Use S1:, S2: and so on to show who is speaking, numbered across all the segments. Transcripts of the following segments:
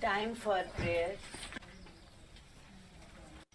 S1: Time for prayer.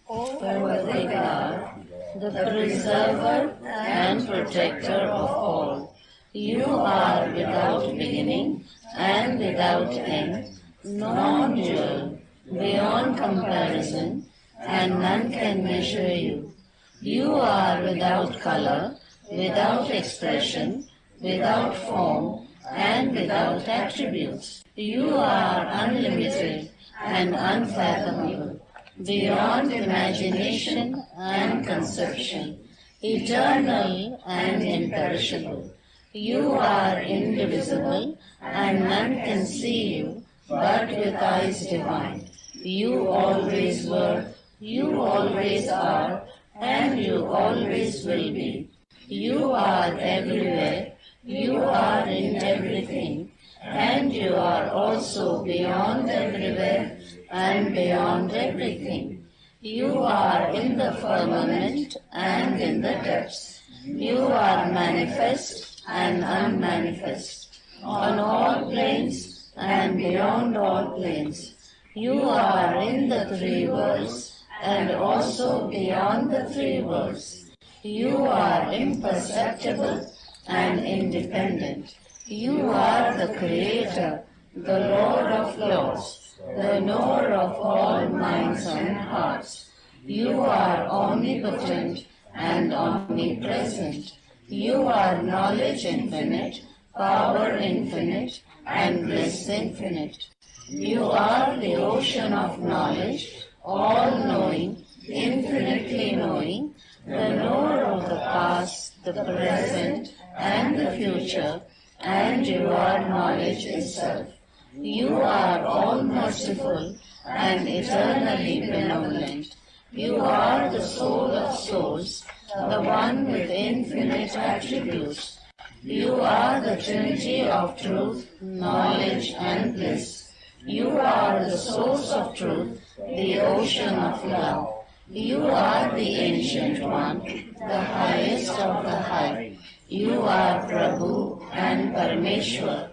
S2: O worthy God, the preserver and protector of all, you are without beginning and without end, non-dual, beyond comparison, and none can measure you. You are without color, without expression, without form, and without attributes. You are unlimited and unfathomable, beyond imagination and conception, eternal and imperishable. You are indivisible, and none can see you but with eyes divine. You always were, you always are, and you always will be. You are everywhere, you are in everything, and you are also beyond everywhere and beyond everything. You are in the firmament and in the depths. You are manifest and unmanifest, on all planes and beyond all planes. You are in the three worlds and also beyond the three worlds. You are imperceptible and independent. You are the Creator, the Lord of Lords, the knower of all minds and hearts. You are omnipotent and omnipresent. You are knowledge infinite, power infinite, and bliss infinite. You are the ocean of knowledge, all-knowing, infinitely knowing, the knower of the past, the present, and the future, and you are knowledge itself. You are all-merciful and eternally benevolent. You are the soul of souls, the one with infinite attributes. You are the Trinity of truth, knowledge, and bliss. You are the source of truth, the ocean of love. You are the Ancient One, the highest of the high. You are Prabhu and Parameshwar.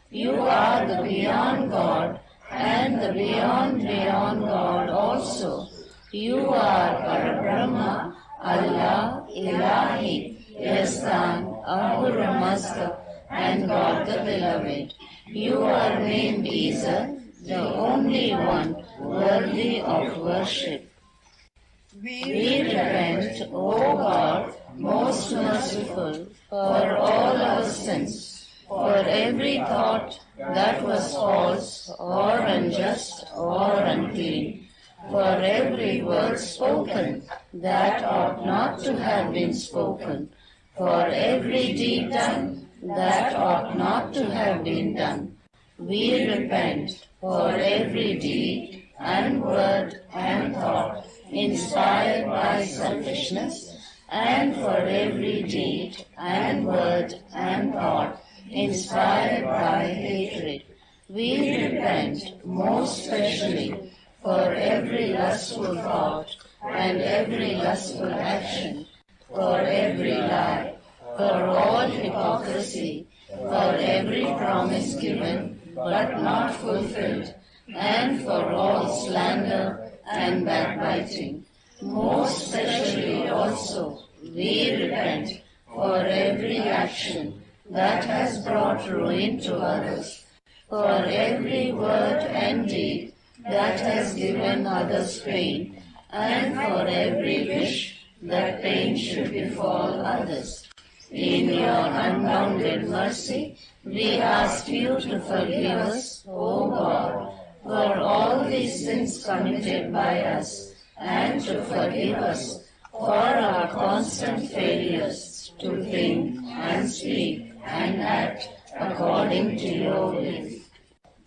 S2: You are the beyond God and the beyond God also. You are Parabrahma, Allah, Ilahi, Yastan, Ahura Mazda, and God the Beloved. You are named Isa, the only one worthy of worship. We repent, O God, most merciful, for all our sins, for every thought that was false or unjust or unclean, for every word spoken that ought not to have been spoken, for every deed done that ought not to have been done. We repent for every deed and word and thought inspired by selfishness, and for every deed and word and thought inspired by hatred. We repent most especially for every lustful thought and every lustful action, for every lie, for all hypocrisy, for every promise given but not fulfilled, and for all slander and backbiting. Most especially also we repent for every action that has brought ruin to others, for every word and deed that has given others pain, and for every wish that pain should befall others. In your unbounded mercy, we ask you to forgive us, O God, for all these sins committed by us, and to forgive us for our constant failures to think and speak and act according to your will.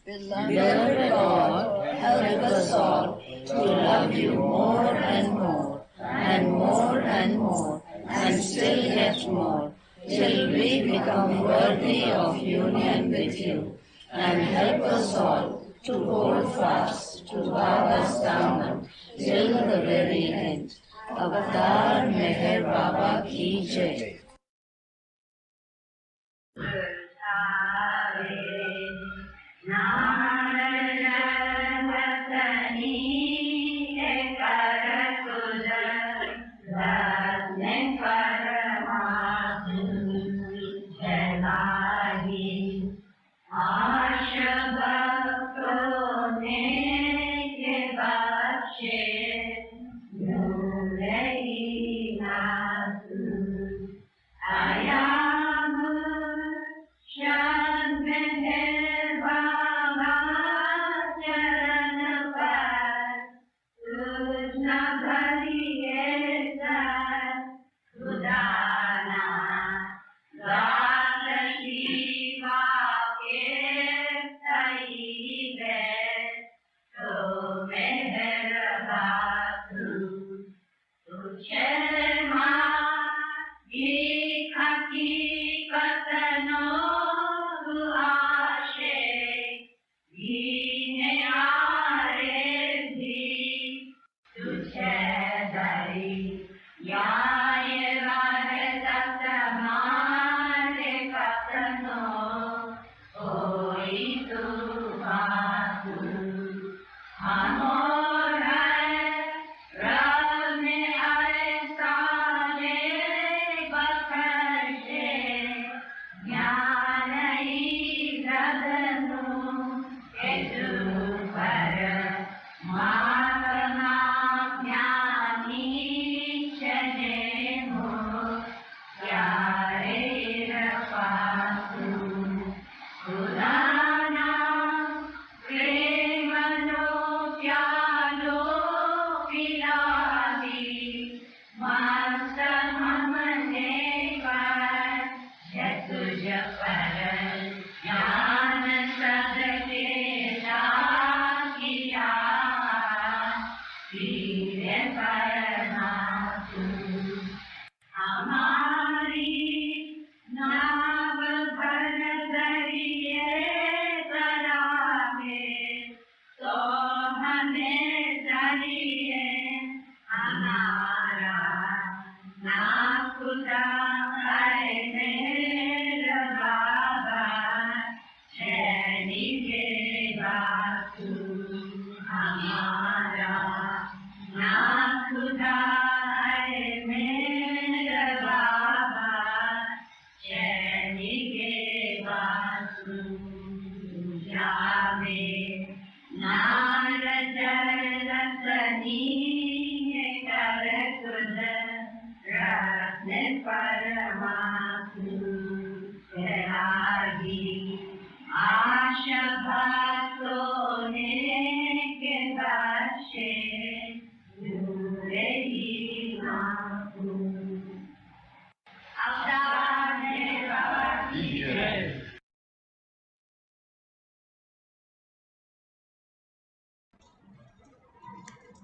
S2: Beloved God, help us all to love you more and more, and more and more, and still yet more, till we become worthy of union with you, and help us all to hold fast to Baba's daman till the very end. Avatar Meher Baba Ki Jai.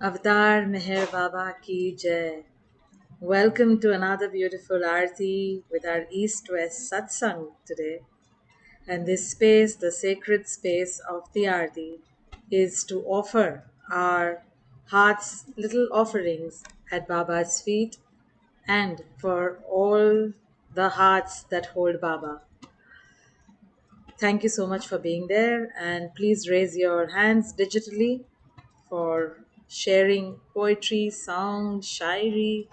S3: Avatar Meher Baba Ki Jai. Welcome to another beautiful Aarti with our EastWest Satsang today. And this space, the sacred space of the Aarti, is to offer our heart's little offerings at Baba's feet and for all the hearts that hold Baba. Thank you so much for being there, and please raise your hands digitally for sharing poetry, song, shairi,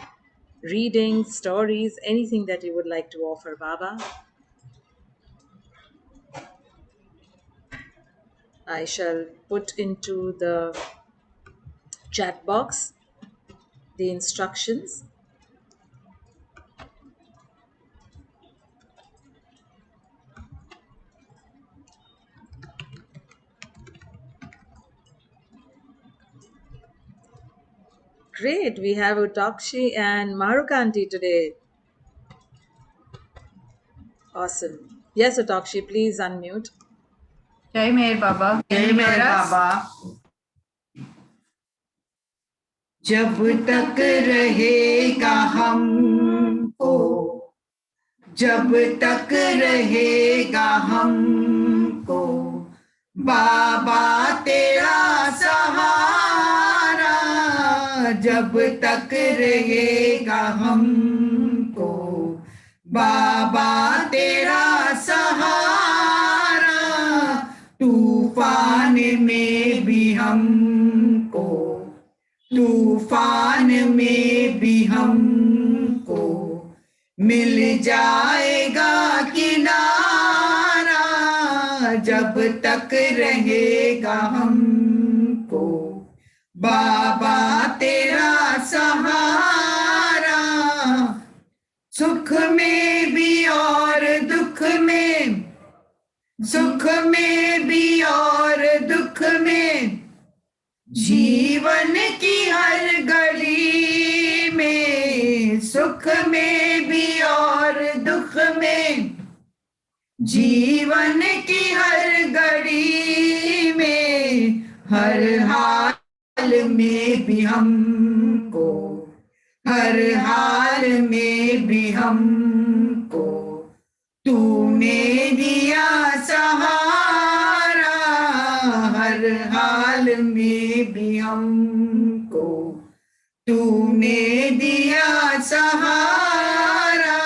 S3: reading, stories, anything that you would like to offer Baba. I shall put into the chat box the instructions. Great, we have Utakshi and Marukanti today. Awesome. Yes, Utakshi, please unmute.
S4: जय मेहर बाबा। जय मेहर बाबा। जब तक रहेगा हमको, जब तक रहेगा हमको बाबा तेरा सहारा, जब तक रहेगा हमको बाबा तेरा सहारा, तूफान में भी हमको, तूफान में भी हमको मिल जाएगा किनारा, जब तक रहेगा हमको बाबा तेरा सहारा, सुख में भी और दुख में, सुख में भी और दुख में, जीवन की हर घड़ी में, सुख में भी और दुख में, जीवन की हर घड़ी में, हर हाल में भी हमको, हर हाल में भी हमको तूने दिया सहारा, हर हाल में भी हमको तूने दिया सहारा,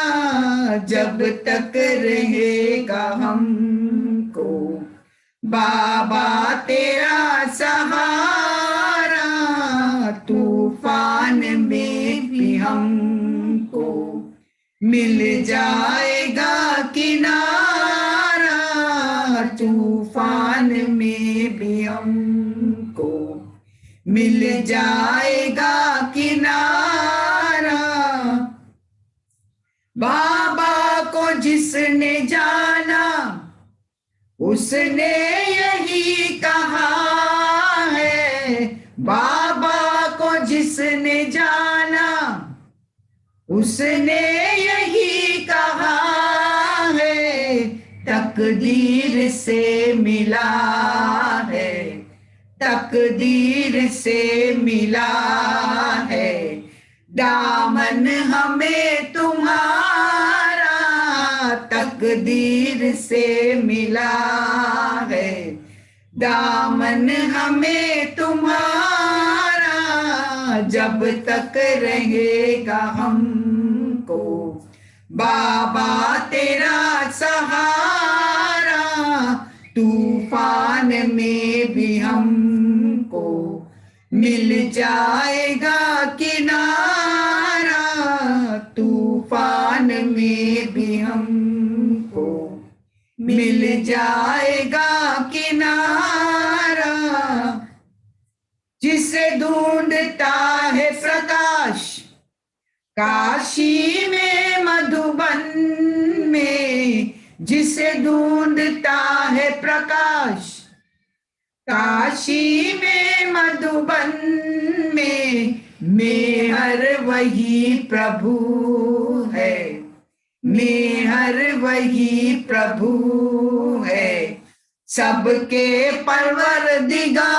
S4: जब तक रहेगा हमको बाबा तेरा सहारा, तूफान में भी हमको मिल जाएगा किनारा, तूफान में भी हमको मिल जाएगा किनारा, बाबा को जिसने जाना उसने यही कहा है, बाबा को जिसने जाना उसने यही कहा है, तकदीर से मिला है, तकदीर से मिला है, दामन हमें तुम्हारा, तकदीर से मिला है, दामन हमें तुम्हारा, जब तक रहेगा हमको बाबा तेरा सहारा, तूफान में भी हमको मिल जाएगा किनारा, तूफान में भी हमको मिल जाएगा किनारा, जिसे ढूंढता है प्रकाश काशी में मधुबन में, जिसे ढूंढता है प्रकाश काशी में मधुबन में, मेहर वही प्रभु है, मेहर वही प्रभु है, सबके परवरदिगारा,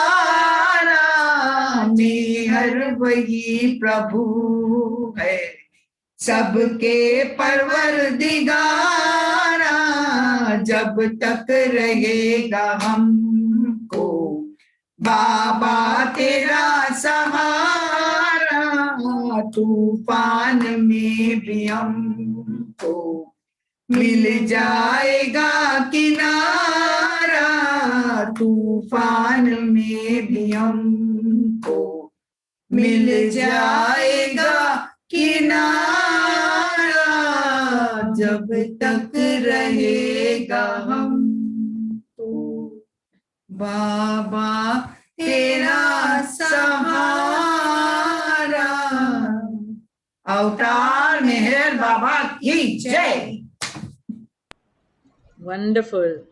S4: में हर वही प्रभु है, सबके परवरदिगारा, जब तक रहेगा हमको बाबा तेरा सहारा, तूफान में भी हमको मिल जाएगा किनारा, तूफान में भी हमको मिल जाएगा किनारा, जब तक रहेगा हम तो बाबा तेरा सहारा। अवतार मेहर बाबा की जय।
S3: Wonderful.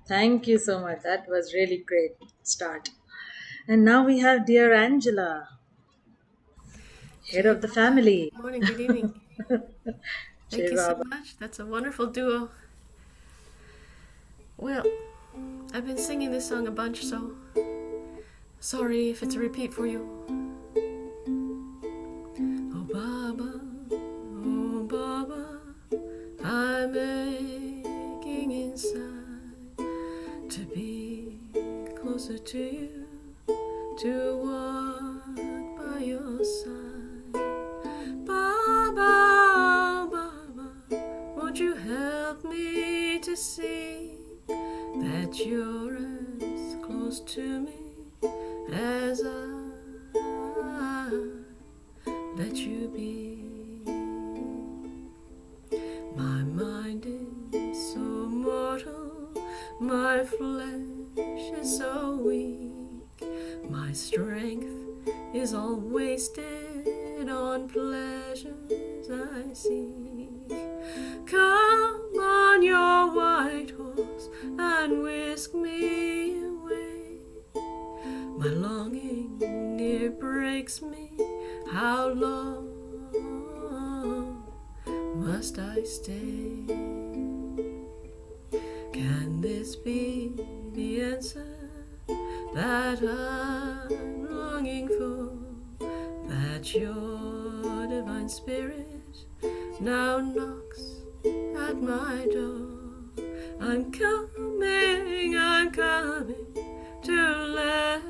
S3: Thank you so much. That was really great start. And now we have dear Angela, head of the family.
S5: Morning, good evening. Thank
S3: Jai
S5: you so
S3: Baba.
S5: much. That's a wonderful duo. Well, I've been singing this song a bunch, so sorry if it's a repeat for you. Oh Baba, I'm aching inside to be closer to you, to walk by your side. Baba, won't you help me to see that you're as close to me as I let you be. My mind is so mortal, my flesh is so weak, my strength is all wasted on pleasures I seek. Come on your white horse and whisk me away. My longing near breaks me. How long must I stay? Can this be the answer that I'm longing for? That your divine spirit now knocks at my door. I'm coming to let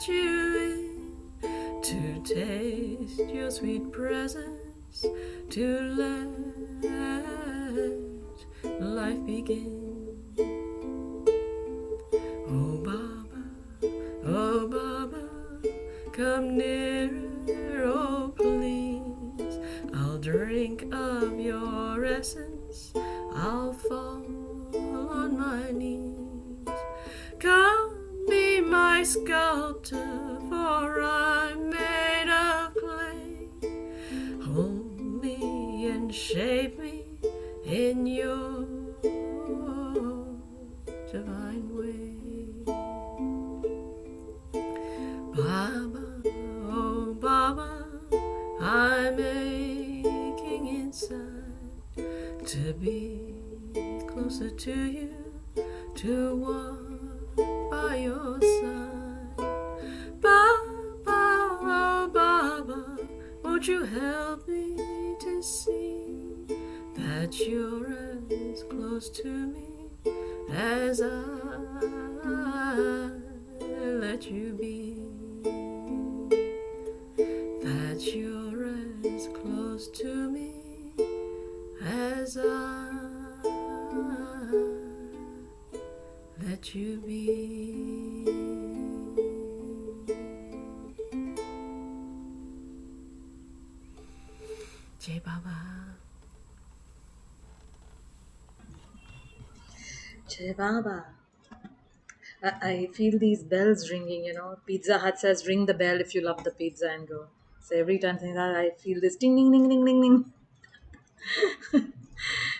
S5: you in, to taste your sweet presence, to let life begin. Oh Baba, come nearer, oh please. I'll drink of your essence, I'll fall on my knees. Come be my sculptor, for I'm made of clay. Hold me and shape me in your divine way. Baba, oh Baba, I'm aching inside to be closer to you, to walk by your side. Baba, oh Baba, won't you help me to see that you're as close to me as I let you be? That you're as close to me as I let you be. Jai Baba.
S3: Jai Baba. I feel these bells ringing, you know. Pizza Hut says ring the bell if you love the pizza and go. So every time I feel this ding, ding, ding, ding, ding, ding.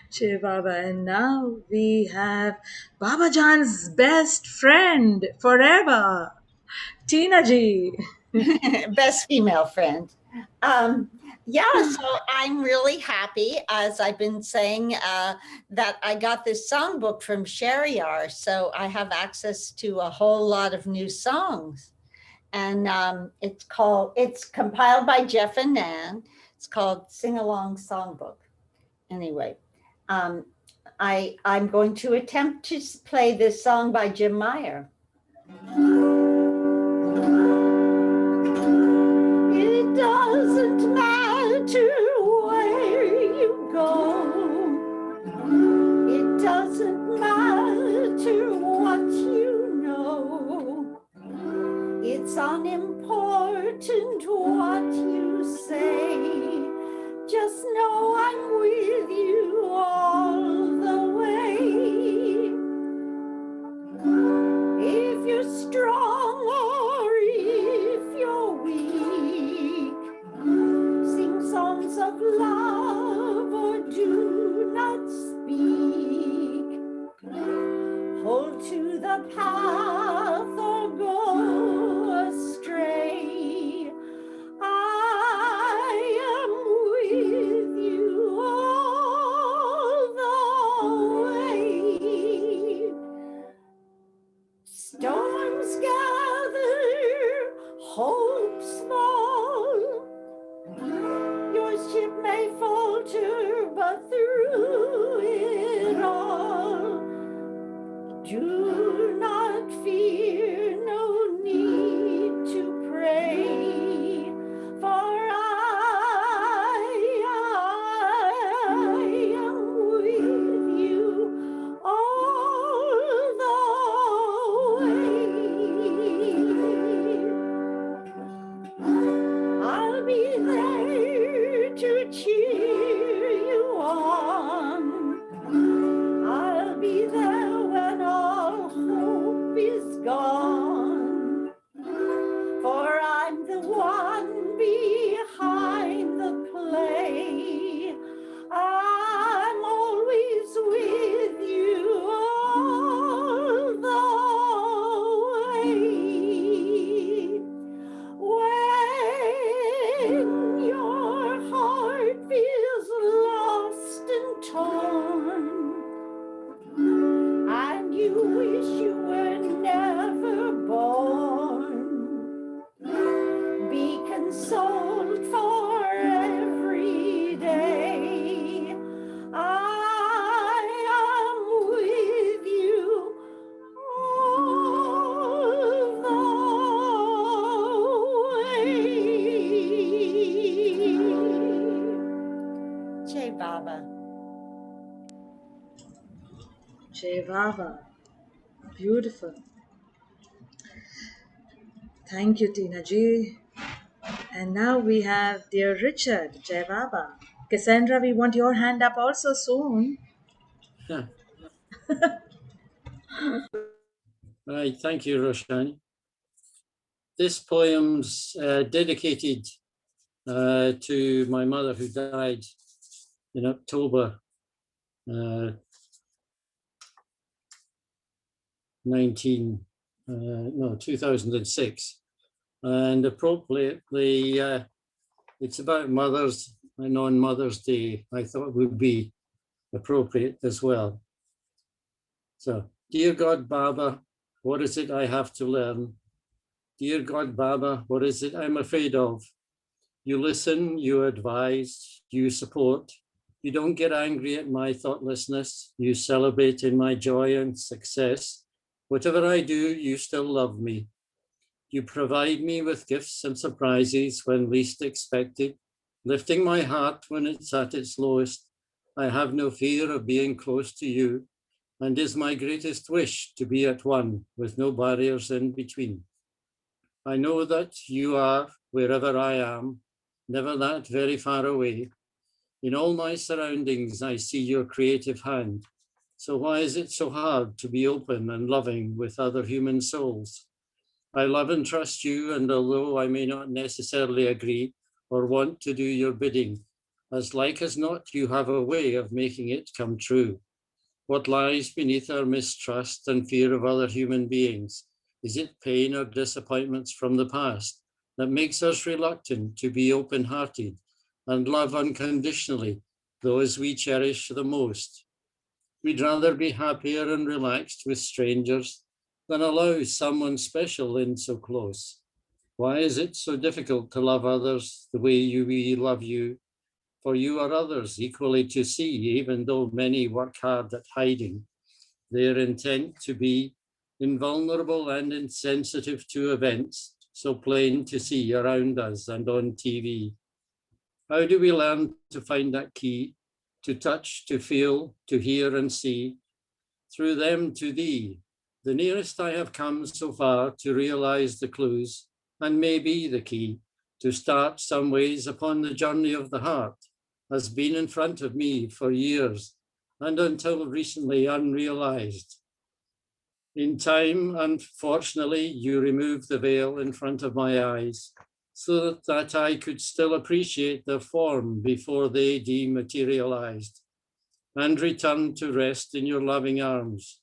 S3: Jai Baba. And now we have Baba Jan's best friend forever, Tina Ji.
S1: Best female friend. So I'm really happy, as I've been saying, that I got this songbook from Shariar, so I have access to a whole lot of new songs. And it's compiled by Jeff and Nan. It's called Sing Along Songbook. Anyway, I'm going to attempt to play this song by Jim Meyer. It doesn't matter where you go. It doesn't matter what you know. It's unimportant what you say. Just know I'm with you all the way. If you're strong or if you're weak, sing songs of love or do not speak. Hold to the path or go astray. I am with you all the way. Storms gather, hopes fall. Your ship may falter, but through it all, do not fear, no need to pray, for I am with you all the way. I'll be there to cheer you on. I'll be there when all hope is gone, for I'm the one behind the play. I'm always with you all the way. When your heart feels lost and torn, and you wish you were never born, be consoled for every day. I am with you all the way. Jai Baba.
S3: Jai Baba. Beautiful. Thank you, Tina Ji. And now we have dear Richard. Jai Baba. Cassandra, we want your hand up also soon.
S6: Right, thank you, Roshani. This poem's dedicated to my mother, who died in October 2006. And appropriately, it's about mothers, and on Mother's Day, I thought would be appropriate as well. So, dear God, Baba, what is it I have to learn? Dear God, Baba, what is it I'm afraid of? You listen, you advise, you support. You don't get angry at my thoughtlessness. You celebrate in my joy and success. Whatever I do, you still love me. You provide me with gifts and surprises when least expected, lifting my heart when it's at its lowest. I have no fear of being close to you, and is my greatest wish to be at one with no barriers in between. I know that you are wherever I am, never that very far away. In all my surroundings, I see your creative hand. So why is it so hard to be open and loving with other human souls? I love and trust you, and although I may not necessarily agree or want to do your bidding, as like as not, you have a way of making it come true. What lies beneath our mistrust and fear of other human beings? Is it pain or disappointments from the past that makes us reluctant to be open-hearted and love unconditionally those we cherish the most? We'd rather be happier and relaxed with strangers than allow someone special in so close. Why is it so difficult to love others the way we love you? For you are others equally to see, even though many work hard at hiding their intent to be invulnerable and insensitive to events so plain to see around us and on TV. How do we learn to find that key, to touch, to feel, to hear and see, through them to thee? The nearest I have come so far to realize the clues and maybe the key to start some ways upon the journey of the heart has been in front of me for years and until recently unrealized. In time, unfortunately, you removed the veil in front of my eyes so that I could still appreciate their form before they dematerialized and returned to rest in your loving arms.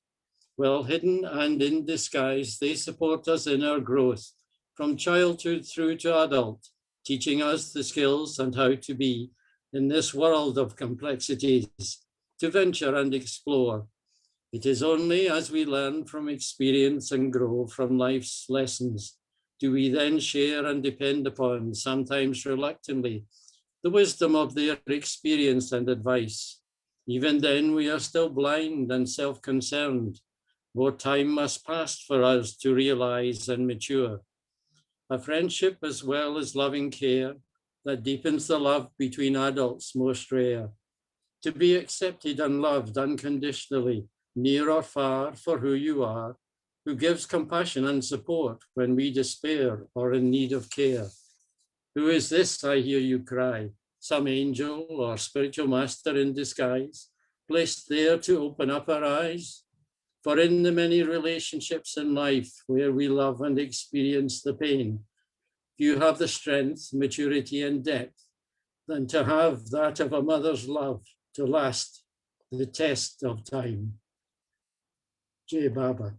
S6: Well hidden and in disguise, they support us in our growth from childhood through to adult, teaching us the skills and how to be in this world of complexities, to venture and explore. It is only as we learn from experience and grow from life's lessons do we then share and depend upon, sometimes reluctantly, the wisdom of their experience and advice. Even then, we are still blind and self-concerned. More time must pass for us to realize and mature. A friendship as well as loving care that deepens the love between adults most rare. To be accepted and loved unconditionally, near or far for who you are, who gives compassion and support when we despair or in need of care. Who is this, I hear you cry? Some angel or spiritual master in disguise, placed there to open up our eyes? For in the many relationships in life where we love and experience the pain, you have the strength, maturity, and depth than to have that of a mother's love to last the test of time. Jai Baba.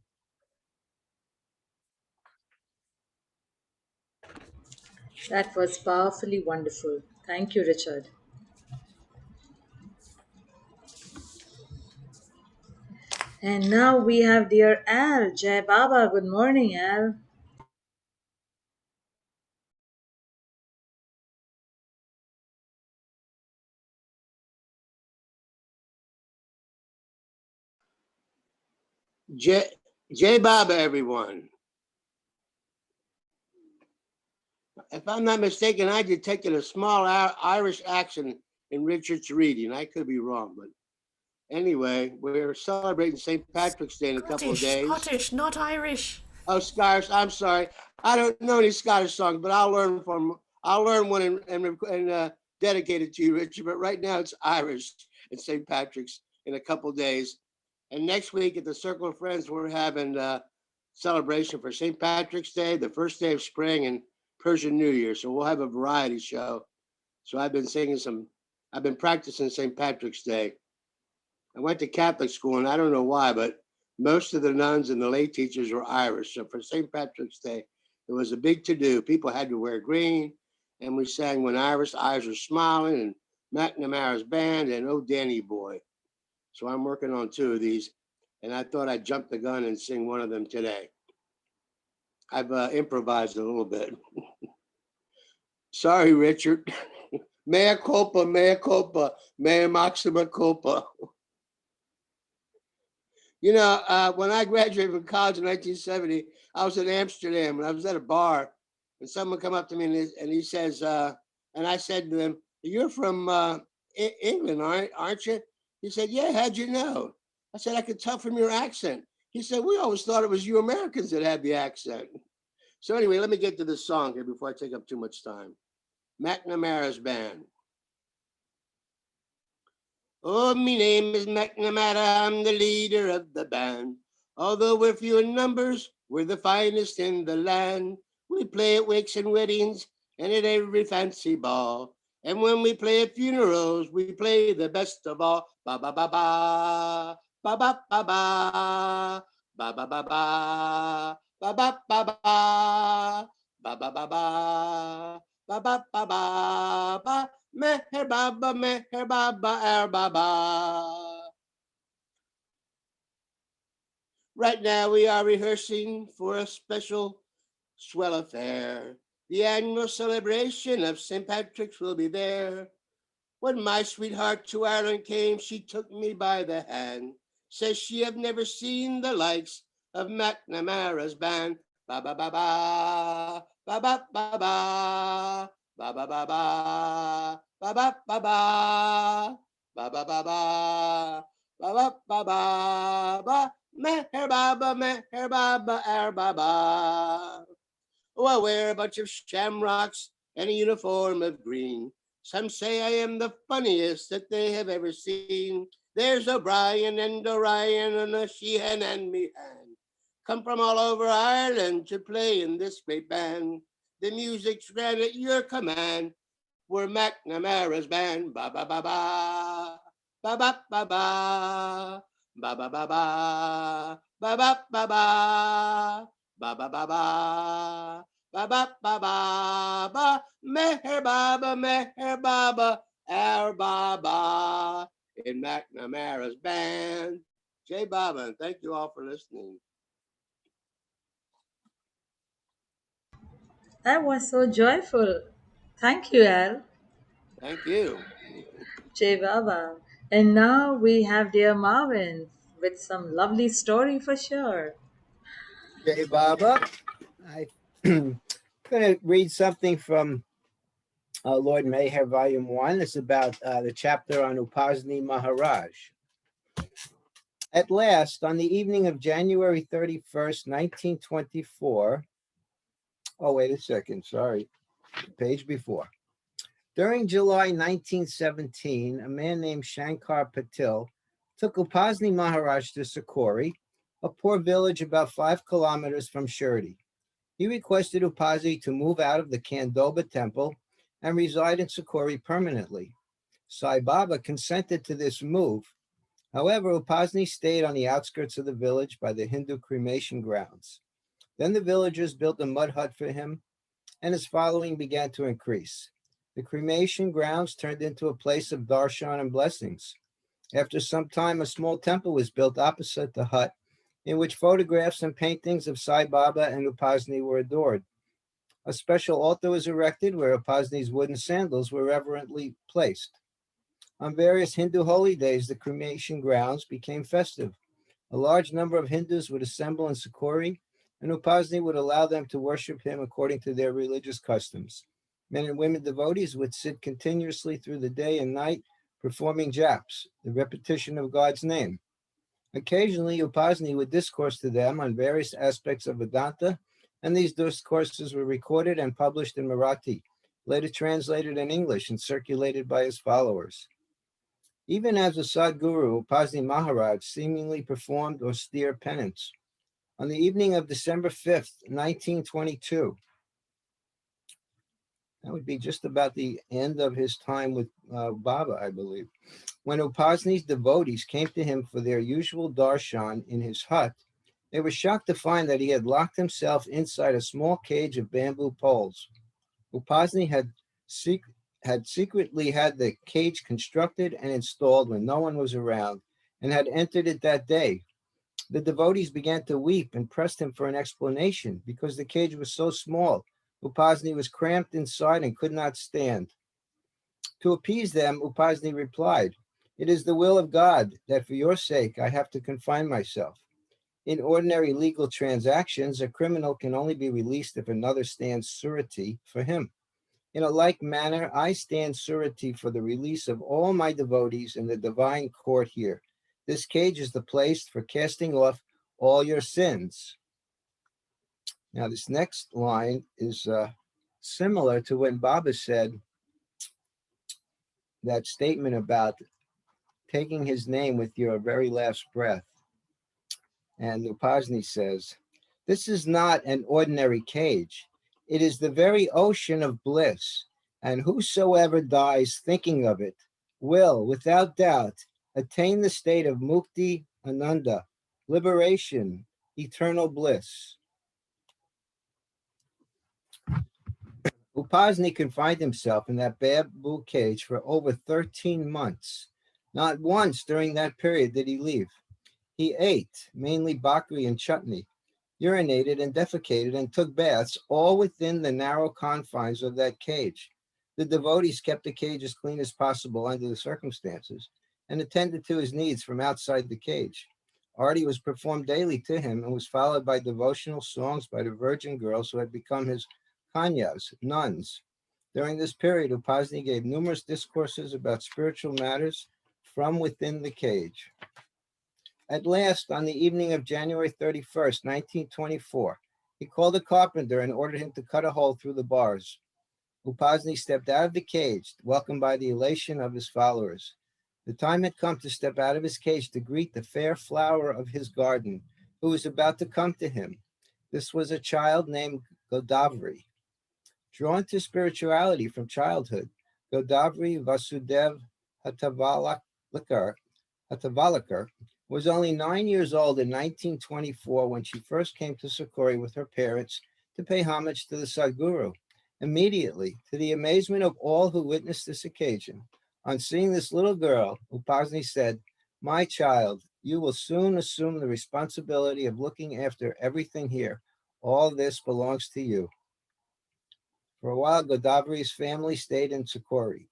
S3: That was powerfully wonderful. Thank you, Richard. And now we have dear Al. Jai Baba. Good morning, Al.
S7: Jai Baba, everyone. If I'm not mistaken, I detected a small Irish accent in Richard's reading. I could be wrong, but anyway, we're celebrating St. Patrick's Day in a couple of days.
S5: Scottish, not Irish.
S7: Oh, Scottish. I'm sorry. I don't know any Scottish songs, but I'll learn one and dedicate it to you, Richard. But right now it's Irish and St. Patrick's in a couple of days. And next week at the Circle of Friends, we're having a celebration for St. Patrick's Day, the first day of spring, and Persian New Year. So we'll have a variety show. So I've been practicing St. Patrick's Day. I went to Catholic school, and I don't know why, but most of the nuns and the lay teachers were Irish. So for St. Patrick's Day, it was a big to-do. People had to wear green, and we sang When Irish Eyes Are Smiling, and McNamara's Band, and Oh Danny Boy. So I'm working on two of these, and I thought I'd jump the gun and sing one of them today. I've improvised a little bit. Sorry, Richard. Mea culpa, mea maxima culpa. You know, when I graduated from college in 1970, I was in Amsterdam, and I was at a bar, and someone come up to me and he says, and I said to him, "You're from England, aren't you?" He said, "Yeah, how'd you know?" I said, "I could tell from your accent." He said, "We always thought it was you Americans that had the accent." So anyway, let me get to this song here before I take up too much time. McNamara's Band. Oh, me name is McNamara, I'm the leader of the band. Although we're few in numbers, we're the finest in the land. We play at wakes and weddings and at every fancy ball. And when we play at funerals, we play the best of all. Ba ba ba ba, ba ba ba ba, ba ba ba ba, ba ba ba ba, ba ba ba ba, ba ba ba ba. Meher Baba, Er Baba. Right now we are rehearsing for a special swell affair. The annual celebration of St. Patrick's will be there. When my sweetheart to Ireland came, she took me by the hand. Says she have never seen the likes of McNamara's band. Ba ba ba ba, ba ba ba ba, ba ba ba ba, ba ba ba ba, ba ba ba ba, ba ba ba ba, ba meher baba, meher baba, er baba. Oh, I wear a bunch of shamrocks and a uniform of green. Some say I am the funniest that they have ever seen. There's O'Brien and Orion and a Sheehan and Meehan. Come from all over Ireland to play in this great band. The music's grand at your command. We're McNamara's band. Ba ba ba ba. Ba ba ba ba. Ba ba ba ba. Ba ba ba ba. Ba ba ba ba. Ba ba ba ba ba. Meher baba, our baba in McNamara's band. Jay Baba, and thank you all for listening.
S3: That was so joyful. Thank you, Al.
S7: Thank you.
S3: Jai Baba. And now we have dear Marvin with some lovely story for sure.
S8: Jai Baba. I'm going to read something from Lord Mayher, Volume 1. It's about the chapter on Upasni Maharaj. At last, on the evening of January 31st, 1924, oh, wait a second, sorry, page before. During July 1917, a man named Shankar Patil took Upasni Maharaj to Sakori, a poor village about 5 kilometers from Shirdi. He requested Upasni to move out of the Kandoba temple and reside in Sakori permanently. Sai Baba consented to this move. However, Upasni stayed on the outskirts of the village by the Hindu cremation grounds. Then the villagers built a mud hut for him, and his following began to increase. The cremation grounds turned into a place of darshan and blessings. After some time, a small temple was built opposite the hut, in which photographs and paintings of Sai Baba and Upasni were adored. A special altar was erected where Upasni's wooden sandals were reverently placed. On various Hindu holy days, the cremation grounds became festive. A large number of Hindus would assemble in Sakori, and Upasni would allow them to worship him according to their religious customs. Men and women devotees would sit continuously through the day and night, performing japs, the repetition of God's name. Occasionally, Upasni would discourse to them on various aspects of Vedanta, and these discourses were recorded and published in Marathi, later translated in English and circulated by his followers. Even as a Sadguru, Upasni Maharaj seemingly performed austere penance. On the evening of December 5th, 1922, that would be just about the end of his time with Baba, I believe, when Upasni's devotees came to him for their usual darshan in his hut, they were shocked to find that he had locked himself inside a small cage of bamboo poles. Upasni had secretly had the cage constructed and installed when no one was around, and had entered it that day. The devotees began to weep and pressed him for an explanation because the cage was so small. Upasni was cramped inside and could not stand. To appease them, Upasni replied, "It is the will of God that for your sake I have to confine myself. In ordinary legal transactions, a criminal can only be released if another stands surety for him. In a like manner, I stand surety for the release of all my devotees in the divine court here. This cage is the place for casting off all your sins." Now, this next line is similar to when Baba said that statement about taking his name with your very last breath. And Upasni says, "This is not an ordinary cage. It is the very ocean of bliss, and whosoever dies thinking of it will, without doubt, attain the state of mukti ananda, liberation, eternal bliss." Upasni confined himself in that bamboo cage for over 13 months. Not once during that period did he leave. He ate, mainly bakri and chutney. urinated and defecated and took baths, all within the narrow confines of that cage. The devotees kept the cage as clean as possible under the circumstances and attended to his needs from outside the cage. Arti was performed daily to him and was followed by devotional songs by the virgin girls who had become his kanyas, nuns. During this period, Upasni gave numerous discourses about spiritual matters from within the cage. At last, on the evening of January 31st, 1924, he called a carpenter and ordered him to cut a hole through the bars. Upasni stepped out of the cage, welcomed by the elation of his followers. The time had come to step out of his cage to greet the fair flower of his garden, who was about to come to him. This was a child named Godavari. Drawn to spirituality from childhood, Godavari Vasudev Hatavalekar was only 9 years old in 1924 when she first came to Sakori with her parents to pay homage to the Sadguru. Immediately, to the amazement of all who witnessed this occasion, on seeing this little girl, Upasni said, "My child, you will soon assume the responsibility of looking after everything here. All this belongs to you." For a while, Godavari's family stayed in Sakori.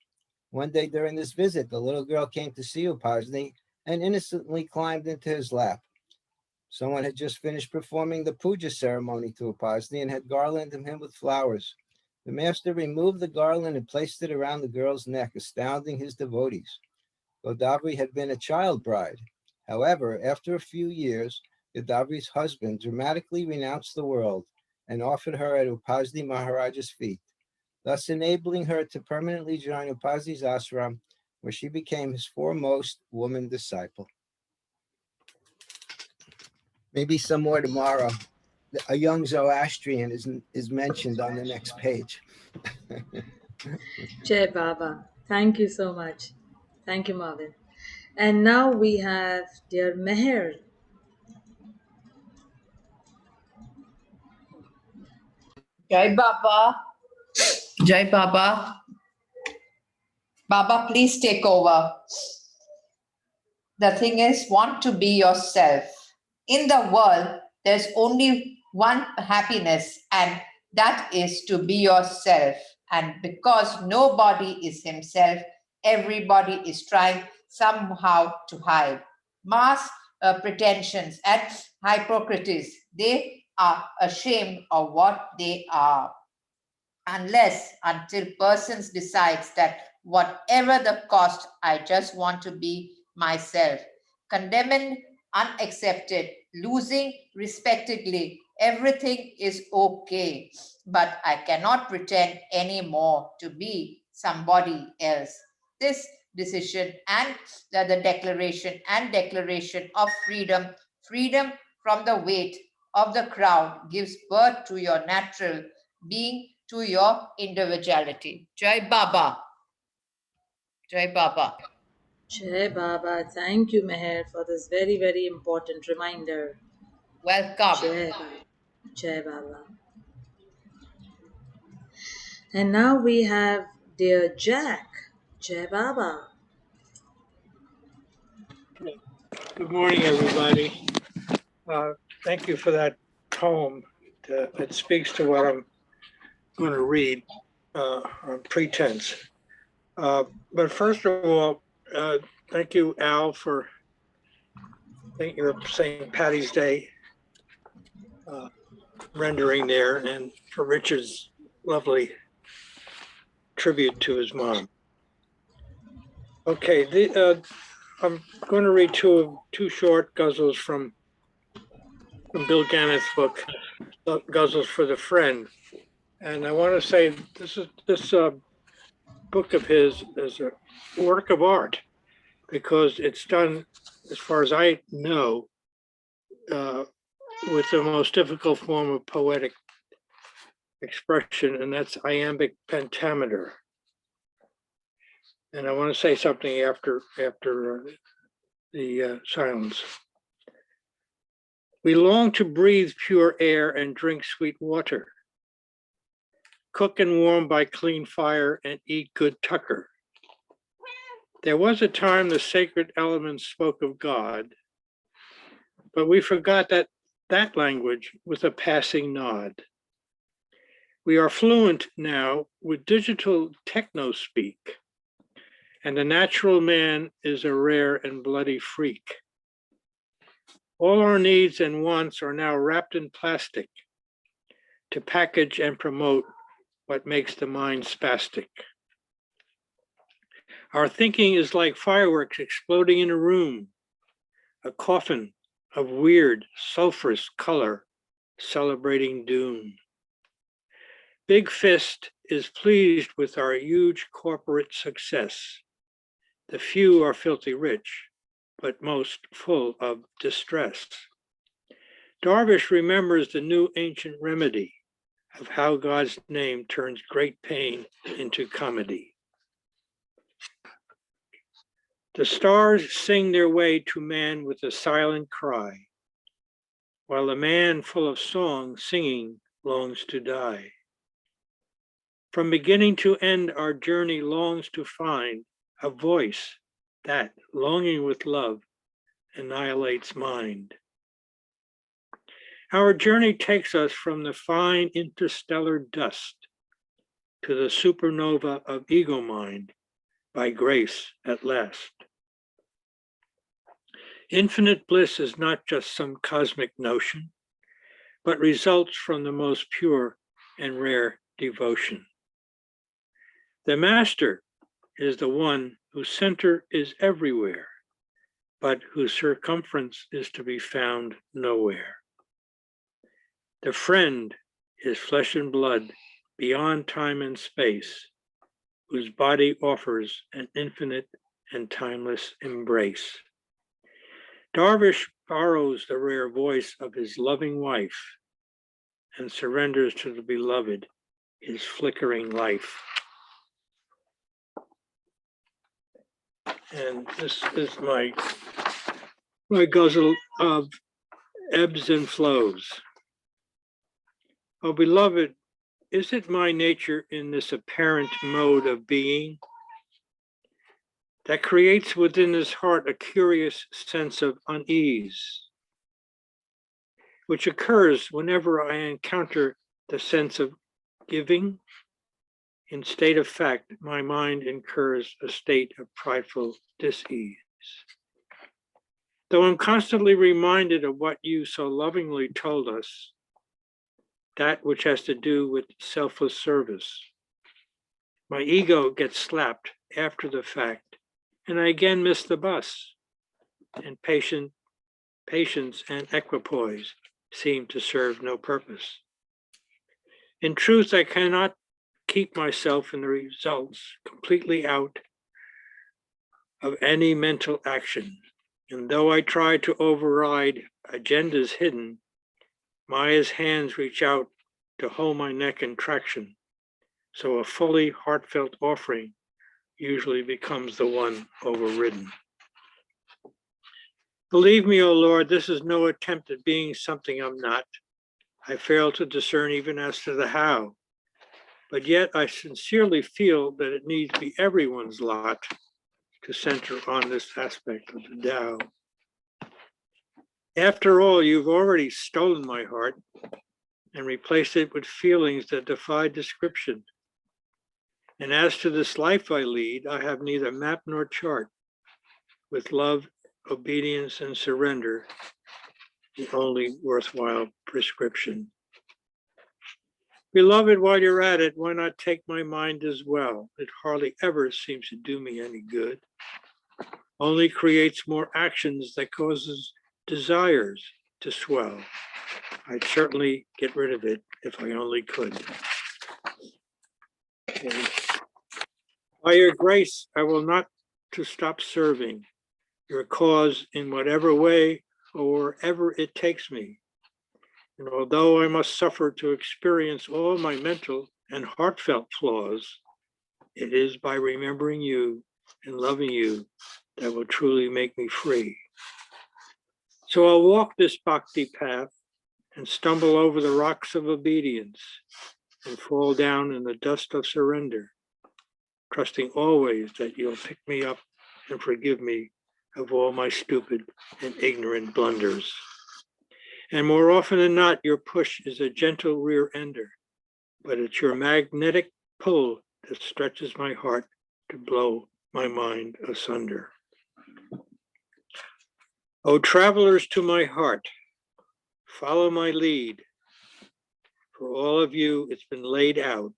S8: One day during this visit, the little girl came to see Upasni and innocently climbed into his lap. Someone had just finished performing the puja ceremony to Upasni and had garlanded him with flowers. The master removed the garland and placed it around the girl's neck, astounding his devotees. Godavari had been a child bride. However, after a few years, Godavari's husband dramatically renounced the world and offered her at Upasni Maharaj's feet, thus enabling her to permanently join Upasni's ashram, where she became his foremost woman disciple. Maybe some more tomorrow. A young Zoroastrian is mentioned on the next page.
S3: Jai Baba. Thank you so much. Thank you, Marvin. And now we have dear Meher.
S4: Jai Baba. Jai Baba. Baba, please take over. The thing is, want to be yourself. In the world, there's only one happiness, and that is to be yourself. And because nobody is himself, everybody is trying somehow to hide. Mask pretensions and hypocrites, they are ashamed of what they are. Until persons decides that whatever the cost, I just want to be myself. Condemned, unaccepted, losing respectively, everything is okay. But I cannot pretend anymore to be somebody else. This decision and the declaration of freedom from the weight of the crowd gives birth to your natural being, to your individuality. Jai Baba. Jai Baba.
S3: Jai Baba. Thank you, Meher, for this very, very important reminder.
S4: Welcome.
S3: Jai Baba. Jai Baba. And now we have dear Jack. Jai Baba.
S9: Good morning, everybody. Thank you for that poem. It speaks to what I'm going to read on pretense. But first of all, thank you, Al, for thinking of St. Patty's Day rendering there, and for Richard's lovely tribute to his mom. Okay, I'm going to read two short ghazals from Bill Gannett's book, Ghazals for the Friend. And I want to say this book of his is a work of art because it's done, as far as I know, with the most difficult form of poetic expression, and that's iambic pentameter. And I want to say something after the silence. We long to breathe pure air and drink sweet water, cook and warm by clean fire and eat good tucker. There was a time the sacred elements spoke of God, but we forgot that that language with a passing nod. We are fluent now with digital techno speak, and the natural man is a rare and bloody freak. All our needs and wants are now wrapped in plastic to package and promote what makes the mind spastic. Our thinking is like fireworks exploding in a room, a coffin of weird sulfurous color celebrating doom. Big Fist is pleased with our huge corporate success. The few are filthy rich, but most full of distress. Darvish remembers the new ancient remedy of how God's name turns great pain into comedy. The stars sing their way to man with a silent cry, while the man full of song singing longs to die. From beginning to end, our journey longs to find a voice that, longing with love, annihilates mind. Our journey takes us from the fine interstellar dust to the supernova of ego mind by grace at last. Infinite bliss is not just some cosmic notion, but results from the most pure and rare devotion. The master is the one whose center is everywhere, but whose circumference is to be found nowhere. The friend is flesh and blood beyond time and space, whose body offers an infinite and timeless embrace. Darvish borrows the rare voice of his loving wife and surrenders to the beloved his flickering life. And this is my guzzle of ebbs and flows. Oh, beloved, is it my nature in this apparent mode of being that creates within his heart a curious sense of unease, which occurs whenever I encounter the sense of giving? In state of fact, my mind incurs a state of prideful dis-ease. Though I'm constantly reminded of what you so lovingly told us, that which has to do with selfless service, my ego gets slapped after the fact, and I again miss the bus, and patience and equipoise seem to serve no purpose. In truth, I cannot keep myself in the results completely out of any mental action. And though I try to override agendas hidden, Maya's hands reach out to hold my neck in traction. So a fully heartfelt offering usually becomes the one overridden. Believe me, O Lord, this is no attempt at being something I'm not. I fail to discern even as to the how. But yet I sincerely feel that it needs to be everyone's lot to center on this aspect of the Tao. After all, you've already stolen my heart and replaced it with feelings that defy description. And as to this life I lead, I have neither map nor chart. With love, obedience, and surrender, the only worthwhile prescription. Beloved, while you're at it, why not take my mind as well? It hardly ever seems to do me any good. Only creates more actions that causes desires to swell. I'd certainly get rid of it if I only could. Okay. By your grace, I will not to stop serving your cause in whatever way or wherever it takes me. And although I must suffer to experience all my mental and heartfelt flaws, it is by remembering you and loving you that will truly make me free. So I'll walk this bhakti path and stumble over the rocks of obedience and fall down in the dust of surrender, trusting always that you'll pick me up and forgive me of all my stupid and ignorant blunders. And more often than not, your push is a gentle rear ender, but it's your magnetic pull that stretches my heart to blow my mind asunder. O travelers to my heart, follow my lead. For all of you, it's been laid out.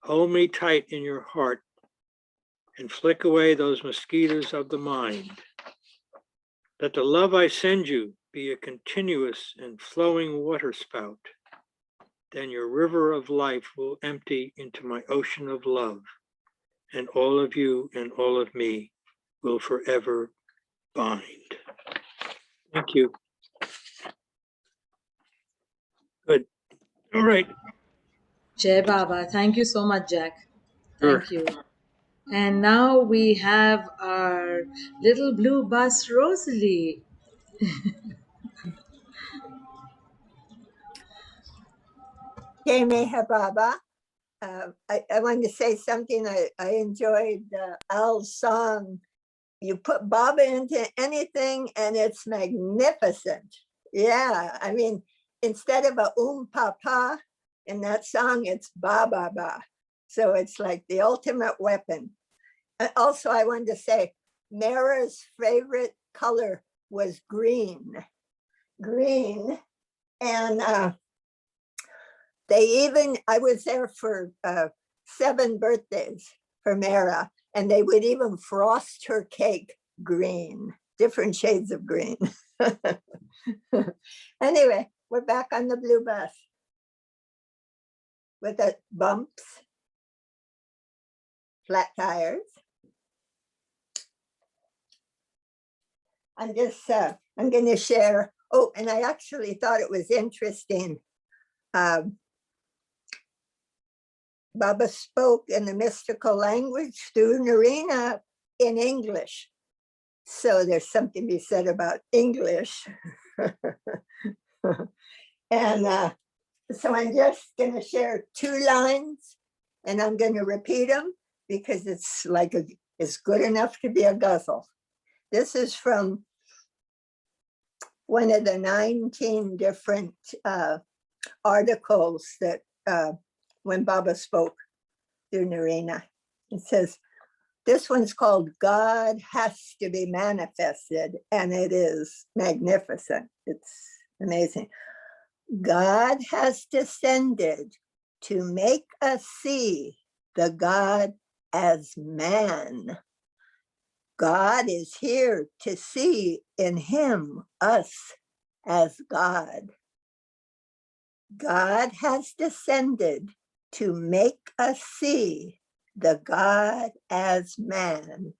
S9: Hold me tight in your heart and flick away those mosquitoes of the mind. Let the love I send you be a continuous and flowing water spout. Then your river of life will empty into my ocean of love, and all of you and all of me will forever bind. Thank you. Good. All right.
S3: Jai Baba. Thank you so much, Jack.
S9: Sure.
S3: Thank you. And now we have our little blue bus, Rosalie.
S10: Jai Meher Baba. I wanted to say something. I enjoyed Al's song. You put Baba into anything and it's magnificent. Yeah, I mean, instead of a papa in that song, it's ba ba ba. So it's like the ultimate weapon. And also, I wanted to say, Mara's favorite color was green. Green. And I was there for 7 birthdays for Mara, and they would even frost her cake green, different shades of green. Anyway, we're back on the blue bus with the bumps, flat tires. I'm going to share. Oh, and I actually thought it was interesting. Baba spoke in the mystical language through Narina in English. So there's something to be said about English. And so I'm just going to share 2 lines, and I'm going to repeat them because it's like it's good enough to be a ghazal. This is from one of the 19 different articles that when Baba spoke through Narina. It says, this one's called God Has to Be Manifested, and it is magnificent. It's amazing. God has descended to make us see the God as man. God is here to see in him us as God. God has descended to make us see the God as man.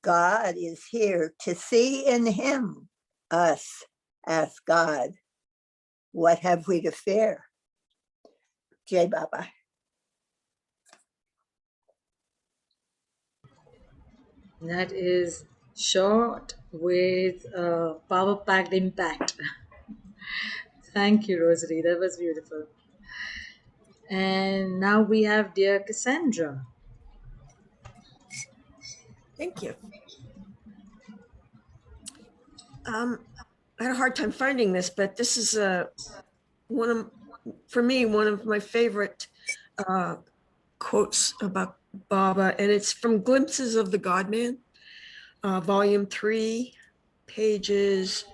S10: God is here to see in him us as God. What have we to fear? Jai Baba.
S3: That is short with power-packed impact. Thank you, Rosalie. That was beautiful. And now we have dear Cassandra.
S5: Thank you. I had a hard time finding this, but this is for me, one of my favorite quotes about Baba, and it's from Glimpses of the God-Man, volume 3, pages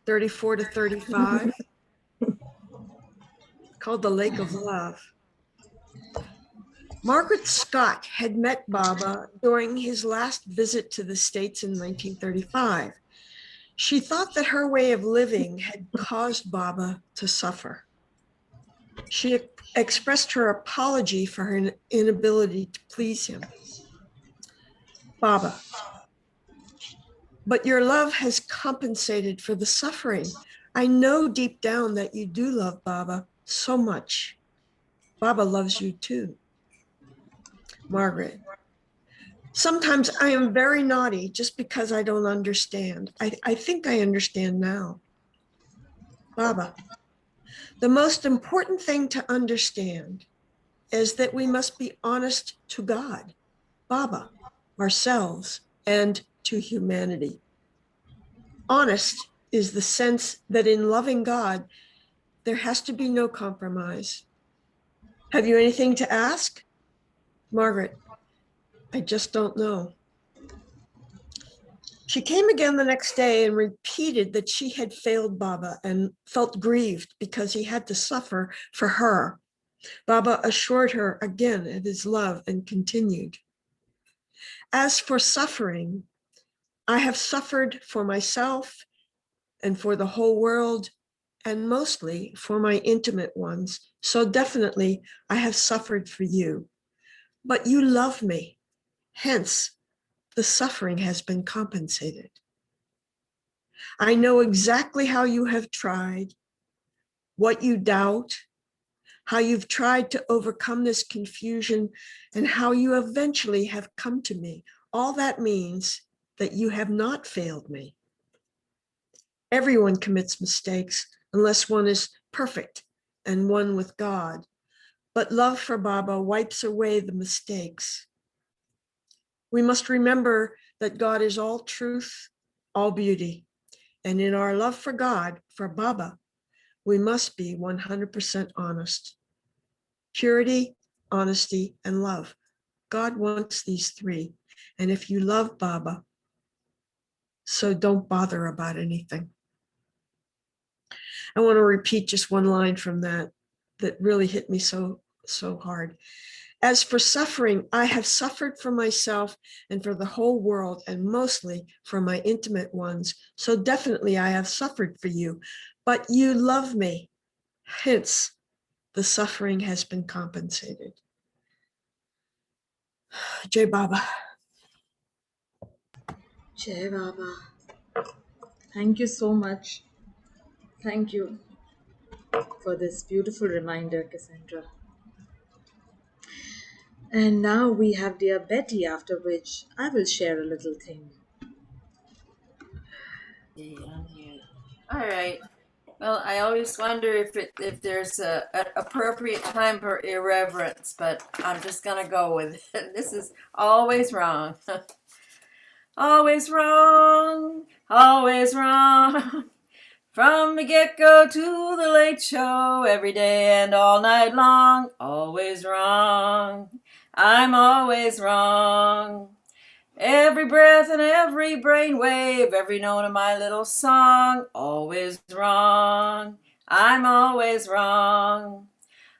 S5: 34 to 35, called The Lake of Love. Margaret Scott had met Baba during his last visit to the States in 1935. She thought that her way of living had caused Baba to suffer. She expressed her apology for her inability to please him. Baba, but your love has compensated for the suffering. I know deep down that you do love Baba so much. Baba loves you too. Margaret, sometimes I am very naughty just because I don't understand. I think I understand now. Baba, the most important thing to understand is that we must be honest to God, Baba, ourselves, and to humanity. Honest is the sense that in loving God, there has to be no compromise. Have you anything to ask? Margaret, I just don't know. She came again the next day and repeated that she had failed Baba and felt grieved because he had to suffer for her. Baba assured her again of his love and continued. As for suffering, I have suffered for myself and for the whole world, and mostly for my intimate ones. So definitely I have suffered for you. But you love me. Hence, the suffering has been compensated. I know exactly how you have tried, what you doubt, how you've tried to overcome this confusion, and how you eventually have come to me. All that means that you have not failed me. Everyone commits mistakes unless one is perfect and one with God. But love for Baba wipes away the mistakes. We must remember that God is all truth, all beauty. And in our love for God, for Baba, we must be 100% honest. Purity, honesty, and love. God wants these three. And if you love Baba, so don't bother about anything. I want to repeat just one line from that really hit me so hard. As for suffering, I have suffered for myself and for the whole world, and mostly for my intimate ones. So definitely I have suffered for you, but you love me. Hence, the suffering has been compensated. Jai Baba.
S3: Jai Baba. Thank you so much. Thank you for this beautiful reminder, Cassandra. And now we have dear Betty, after which I will share a little thing.
S2: All right. Well, I always wonder if there's an appropriate time for irreverence, but I'm just gonna go with it. This is always wrong. Always wrong. Always wrong. From the get-go to the late show, every day and all night long, always wrong. I'm always wrong. Every breath and every brainwave, every note of my little song, always wrong. I'm always wrong.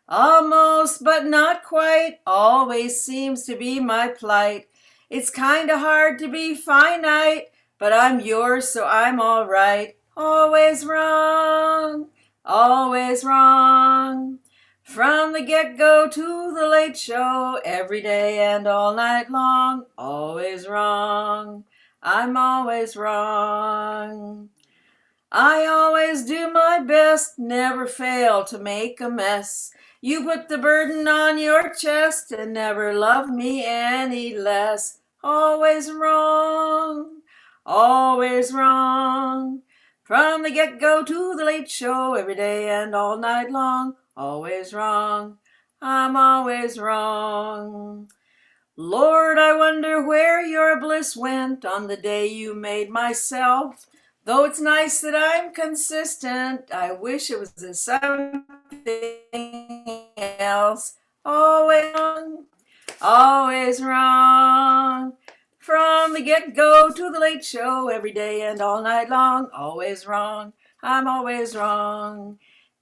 S2: Almost, but not quite, always seems to be my plight. It's kinda hard to be finite, but I'm yours, so I'm all right. Always wrong, always wrong. From the get-go to the late show, every day and all night long, always wrong. I'm always wrong. I always do my best, never fail to make a mess. You put the burden on your chest and never love me any less. Always wrong, always wrong. From the get-go to the late show, every day and all night long, always wrong. I'm always wrong. Lord, I wonder where your bliss went on the day you made myself. Though it's nice that I'm consistent, I wish it was something else. Always wrong, always wrong. From the get-go to the late show, every day and all night long, always wrong. I'm always wrong.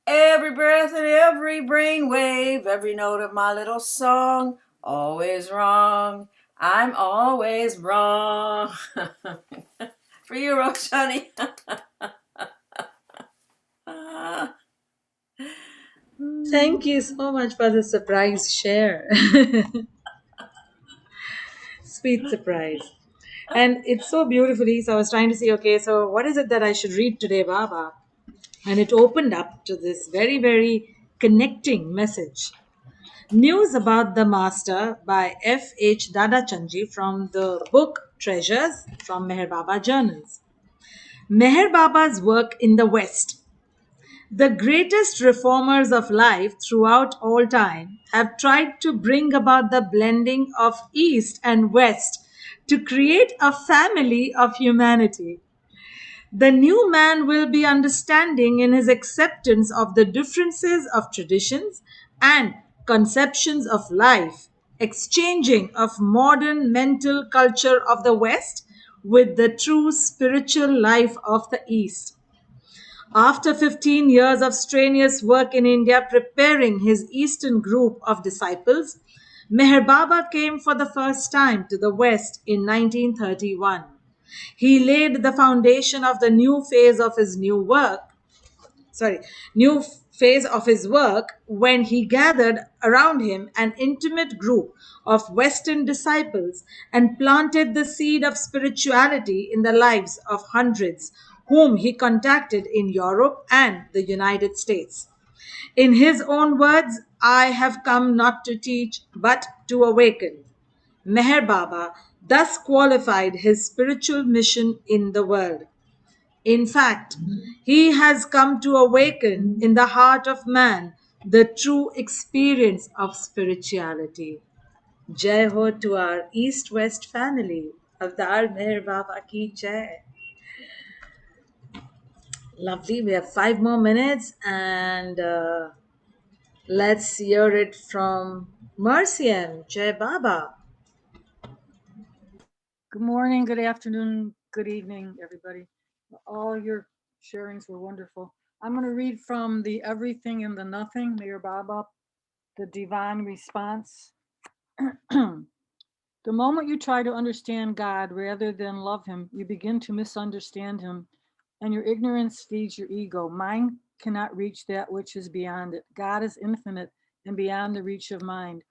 S2: Every breath and every brainwave, every note of my little song, always wrong. I'm always wrong. For you, Roshani.
S3: Thank you so much for the surprise share. Sweet surprise. And it's so beautifully. So I was trying to see, okay, so what is it that I should read today, Baba? And it opened up to this very, very connecting message. News about the Master by F.H. Dadachandji from the book Treasures from Meher Baba Journals. Meher Baba's work in the West. The greatest reformers of life throughout all time have tried to bring about the blending of East and West to create a family of humanity. The new man will be understanding in his acceptance of the differences of traditions and conceptions of life, exchanging of modern mental culture of the West with the true spiritual life of the East. After 15 years of strenuous work in India preparing his Eastern group of disciples, Meher Baba came for the first time to the West in 1931. He laid the foundation of the new phase of his work when he gathered around him an intimate group of Western disciples and planted the seed of spirituality in the lives of hundreds whom he contacted in Europe and the United States. In his own words, I have come not to teach but to awaken. Meher Baba thus qualified his spiritual mission in the world. In fact, he has come to awaken in the heart of man the true experience of spirituality. Jai ho to our East-West family. Avtar Meher Baba ki jai. Lovely. We have 5 more minutes and let's hear it from Marcian. Jai Baba.
S11: Good morning, good afternoon, good evening, everybody. All your sharings were wonderful. I'm going to read from the Everything and the Nothing, Meher Baba, the Divine Response. The moment you try to understand God rather than love him, you begin to misunderstand him, and your ignorance feeds your ego. Mind cannot reach that which is beyond it. God is infinite and beyond the reach of mind.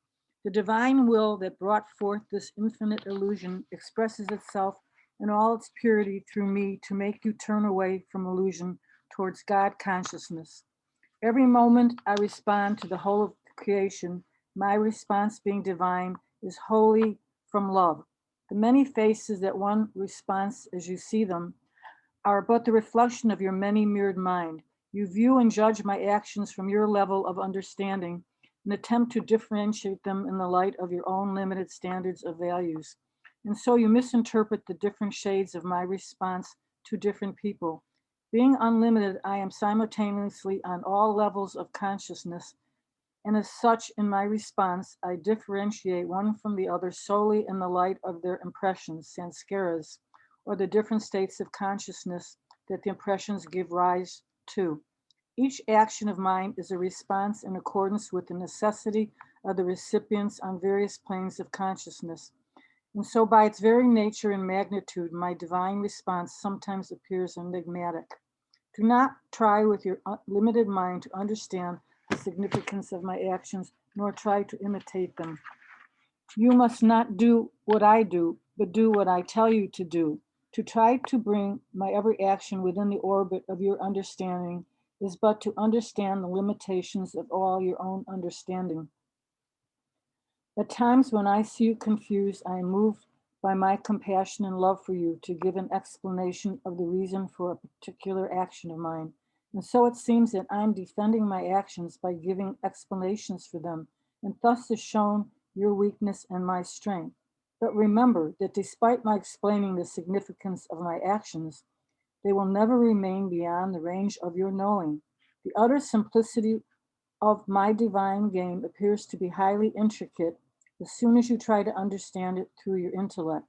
S11: The divine will that brought forth this infinite illusion expresses itself in all its purity through me to make you turn away from illusion towards God consciousness. Every moment I respond to the whole of creation, my response being divine is wholly from love. The many faces that one responds as you see them are but the reflection of your many mirrored mind. You view and judge my actions from your level of understanding and attempt to differentiate them in the light of your own limited standards of values. And so you misinterpret the different shades of my response to different people. Being unlimited, I am simultaneously on all levels of consciousness, and as such, in my response, I differentiate one from the other solely in the light of their impressions, sanskaras, or the different states of consciousness that the impressions give rise to. Each action of mine is a response in accordance with the necessity of the recipients on various planes of consciousness. And so by its very nature and magnitude, my divine response sometimes appears enigmatic. Do not try with your limited mind to understand the significance of my actions, nor try to imitate them. You must not do what I do, but do what I tell you to do. To try to bring my every action within the orbit of your understanding is but to understand the limitations of all your own understanding. At times when I see you confused, I am moved by my compassion and love for you to give an explanation of the reason for a particular action of mine. And so it seems that I'm defending my actions by giving explanations for them, and thus is shown your weakness and my strength. But remember that despite my explaining the significance of my actions, they will never remain beyond the range of your knowing. The utter simplicity of my divine game appears to be highly intricate as soon as you try to understand it through your intellect.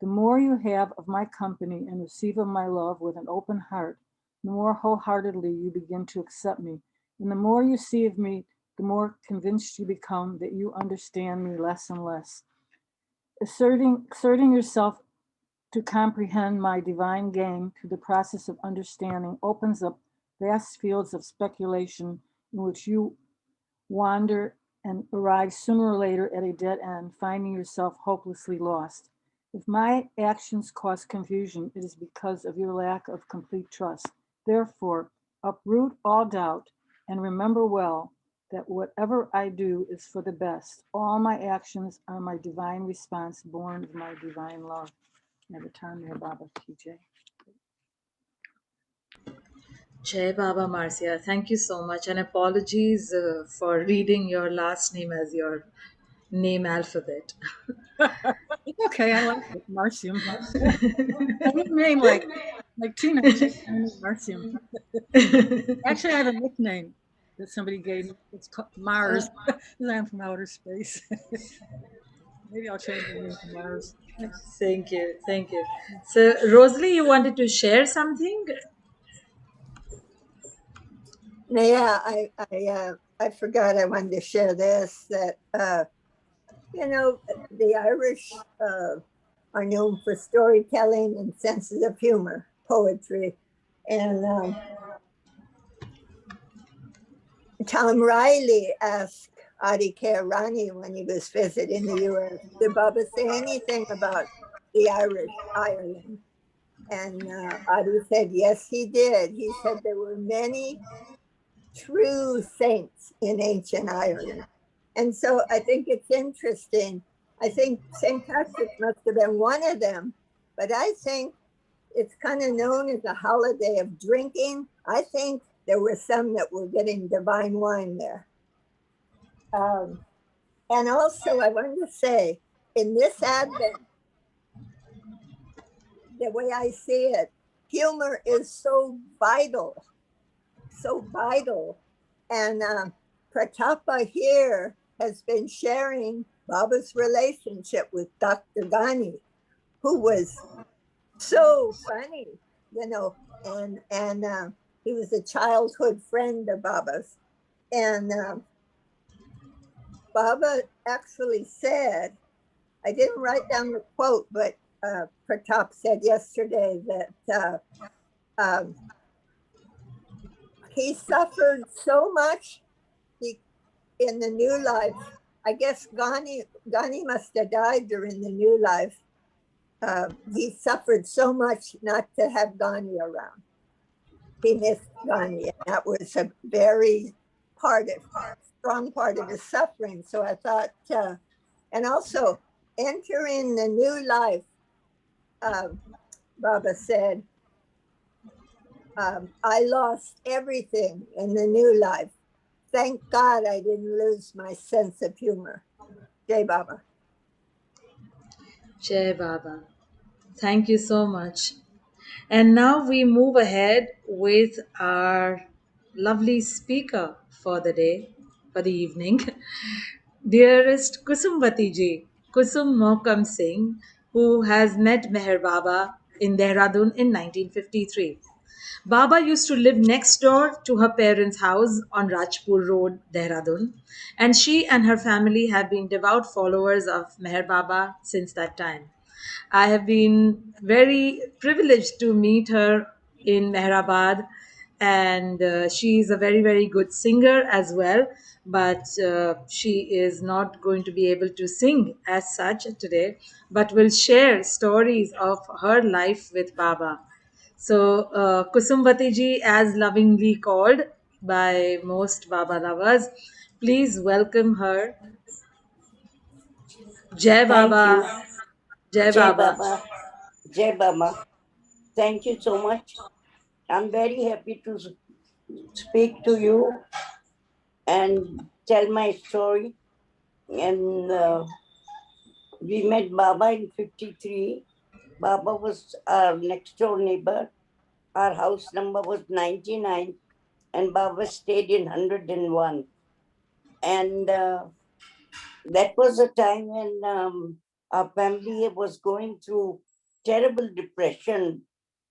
S11: The more you have of my company and receive of my love with an open heart, the more wholeheartedly you begin to accept me. And the more you see of me, the more convinced you become that you understand me less and less. Exerting yourself to comprehend my divine game through the process of understanding opens up vast fields of speculation in which you wander and arrive sooner or later at a dead end, finding yourself hopelessly lost. If my actions cause confusion, it is because of your lack of complete trust. Therefore, uproot all doubt and remember well that whatever I do is for the best. All my actions are my divine response, born of my divine love. Avatar Meher Baba ki jai.
S3: Jai Baba Marcia, thank you so much, and apologies for reading your last name as your name alphabet.
S11: It's okay, I like it, Marcium. I didn't mean like Like Tina, Marcium. Actually, I have a nickname that somebody gave me. It's called Mars, because I'm from outer space. Maybe I'll change the name to Mars.
S3: Thank you. Thank you. So, Rosalie, you wanted to share something?
S10: Yeah, I forgot I wanted to share this, that, you know, the Irish are known for storytelling and senses of humor, poetry. And Tom Riley asked Adi Rani when he was visiting the US, did Baba say anything about the Irish, Ireland? And Adi said, yes, he did. He said there were many true saints in ancient Ireland. And so I think it's interesting. I think St. Patrick must have been one of them, but I think it's kind of known as a holiday of drinking. I think there were some that were getting divine wine there. And also, I wanted to say, in this Advent, the way I see it, humor is so vital, so vital. And Pratapa here has been sharing Baba's relationship with Dr. Ghani, who was so funny, you know, and he was a childhood friend of Baba's. And Baba actually said, I didn't write down the quote, but Pratap said yesterday that he suffered so much in the new life. I guess Ghani must have died during the new life. He suffered so much not to have Ghani around. He missed Ghani, and that was a very strong part of his suffering. So I thought, and also entering the new life, Baba said, I lost everything in the new life. Thank God I didn't lose my sense of humor. Jai Baba.
S3: Jai Baba. Thank you so much. And now we move ahead with our lovely speaker for the day, for the evening. Dearest Kusumvati ji, Kusum Mohkam Singh, who has met Meher Baba in Dehradun in 1953. Baba used to live next door to her parents' house on Rajpur Road, Dehradun, and she and her family have been devout followers of Meher Baba since that time. I have been very privileged to meet her in Mehrabad, and she is a very, very good singer as well. But she is not going to be able to sing as such today, but will share stories of her life with Baba. So, Kusumvati ji, as lovingly called by most Baba lovers, please welcome her. Jai
S12: Thank you.
S3: Baba. Jai
S12: Jai
S3: Baba.
S12: Baba. Jai Baba. Thank you so much. I'm very happy to speak to you and tell my story. And we met Baba in 53. Baba was our next door neighbor. Our house number was 99 and Baba stayed in 101. And that was a time when our family was going through terrible depression,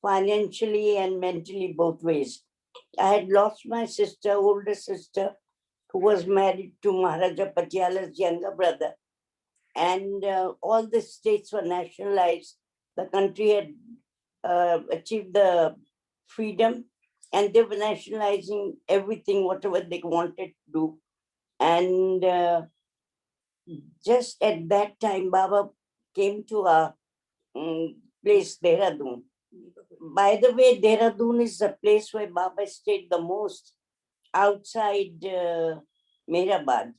S12: financially and mentally, both ways. I had lost my sister, older sister, who was married to Maharaja Patiala's younger brother. And all the states were nationalized. The country had achieved the freedom, and they were nationalizing everything, whatever they wanted to do. And just at that time, Baba came to our place, Dehradun. By the way, Dehradun is the place where Baba stayed the most outside Mehrabad.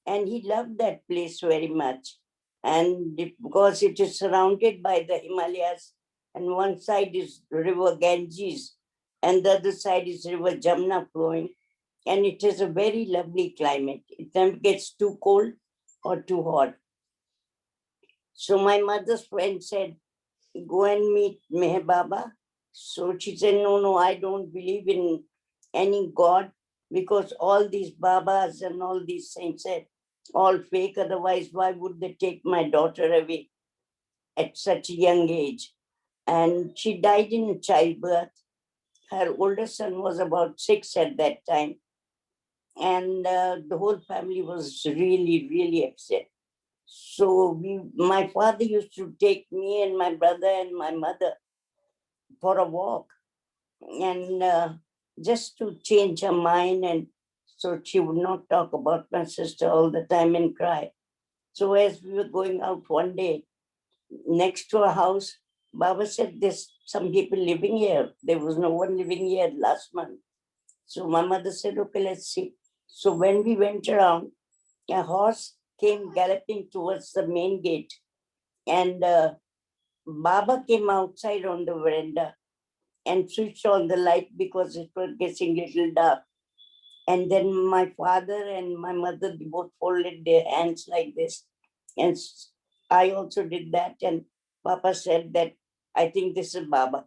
S12: And he loved that place very much. And because it is surrounded by the Himalayas, and one side is river Ganges, and the other side is river Jamna flowing. And it is a very lovely climate. It never gets too cold or too hot. So my mother's friend said, go and meet Meher Baba So she said, no, I don't believe in any God, because all these Babas and all these saints are all fake. Otherwise, why would they take my daughter away at such a young age? And she died in childbirth. Her older son was about 6 at that time. And the whole family was really, really upset. So my father used to take me and my brother and my mother for a walk, and just to change her mind, and so she would not talk about my sister all the time and cry. So as we were going out one day, next to a house, Baba said, there's some people living here. There was no one living here last month. So my mother said, okay, let's see. So when we went around, a horse came galloping towards the main gate, and Baba came outside on the veranda and switched on the light because it was getting a little dark. And then my father and my mother, they both folded their hands like this. And I also did that. And Papa said that, I think this is Baba.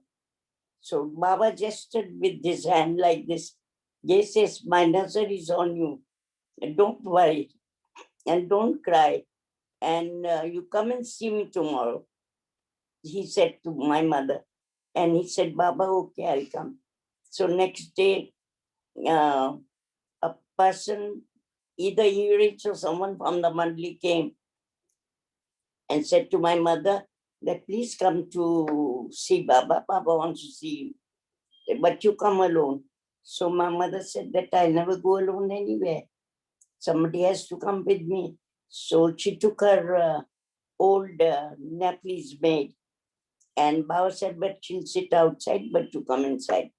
S12: So Baba gestured with his hand like this. Yes, yes, my nazar is on you. Don't worry and don't cry. And you come and see me tomorrow, he said to my mother. And he said, Baba, okay, I'll come. So next day, a person, either he reached or someone from the mandali came and said to my mother that please come to see Baba. Baba wants to see you, but you come alone. So my mother said that I'll never go alone anywhere. Somebody has to come with me. So she took her old Nepalese maid, and Baba said, but she'll sit outside, but you come inside.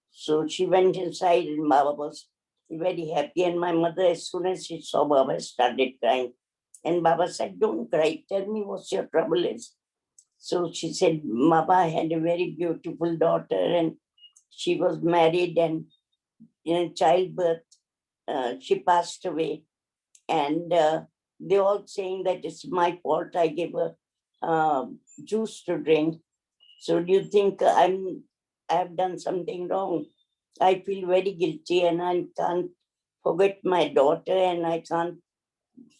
S12: So she went inside and Baba was very happy. And my mother, as soon as she saw Baba, started crying. And Baba said, don't cry, tell me what your trouble is. So she said, Baba had a very beautiful daughter and she was married, and in childbirth, she passed away. And they're all saying that it's my fault, I gave her juice to drink. So do you think I have done something wrong? I feel very guilty and I can't forget my daughter and I can't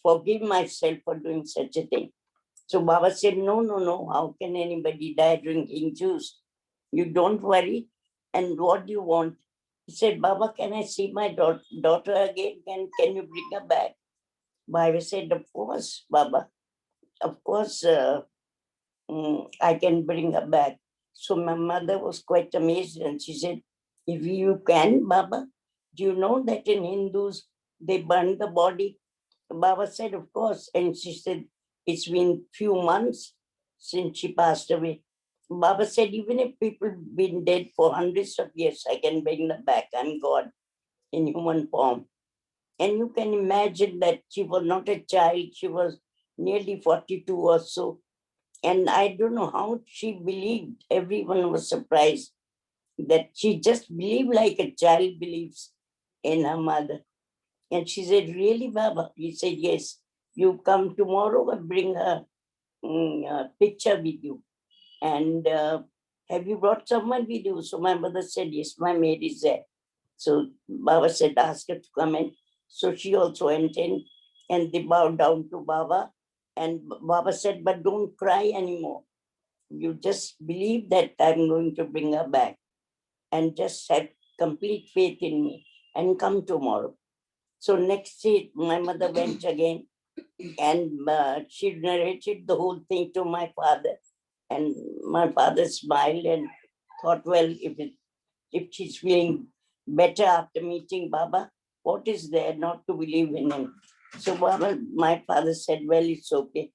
S12: forgive myself for doing such a thing. So Baba said, no, how can anybody die drinking juice? You don't worry. And what do you want? He said, Baba, can I see my daughter again? Can you bring her back? Baba said, of course, Baba. Of course, I can bring her back. So my mother was quite amazed and she said, if you can, Baba, do you know that in Hindus, they burn the body? Baba said, of course. And she said, it's been few months since she passed away. Baba said, even if people been dead for hundreds of years, I can bring them back. I'm God in human form. And you can imagine that she was not a child. She was nearly 42 or so. And I don't know how she believed. Everyone was surprised that she just believed like a child believes in her mother. And she said, really, Baba? He said, yes. You come tomorrow and bring her picture with you. And have you brought someone with you? So my mother said, yes, my maid is there. So Baba said, ask her to come in. So she also went in and they bowed down to Baba. And Baba said, but don't cry anymore. You just believe that I'm going to bring her back and just have complete faith in me and come tomorrow. So next day, my mother went again and she narrated the whole thing to my father. And my father smiled and thought, well, if she's feeling better after meeting Baba, what is there not to believe in him? So Baba, my father said, well, it's okay.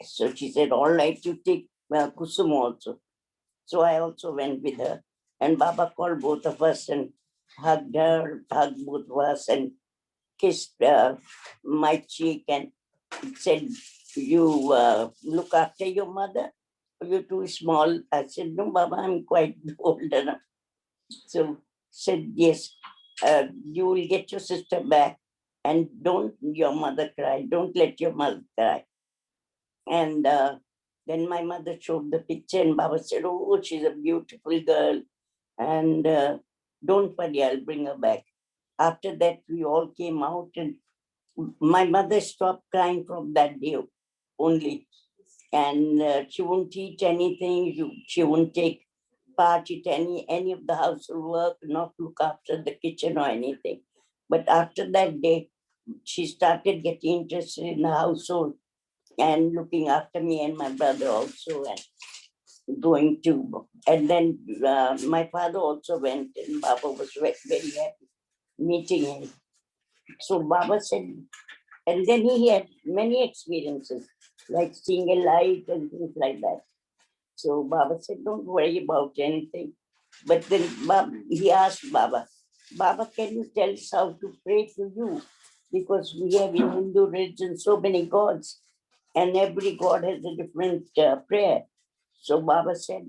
S12: So she said, all right, you take Kusum also. So I also went with her. And Baba called both of us and hugged her, hugged both of us and kissed my cheek and said, you look after your mother? You're too small. I said, no, Baba, I'm quite old enough. So said, yes, you will get your sister back and don't your mother cry. Don't let your mother cry. And Then my mother showed the picture and Baba said, oh, she's a beautiful girl. And don't worry, I'll bring her back. After that, we all came out and my mother stopped crying from that day only. And she won't eat anything. She won't take part in any of the household work, not look after the kitchen or anything. But after that day, she started getting interested in the household and looking after me and my brother also, and going to. And then my father also went, and Baba was very happy meeting him. So Baba said, and then he had many experiences, like seeing a light and things like that. So Baba said, don't worry about anything. But then he asked Baba, Baba, can you tell us how to pray to you? Because we have in Hindu religion so many gods, and every god has a different prayer. So Baba said,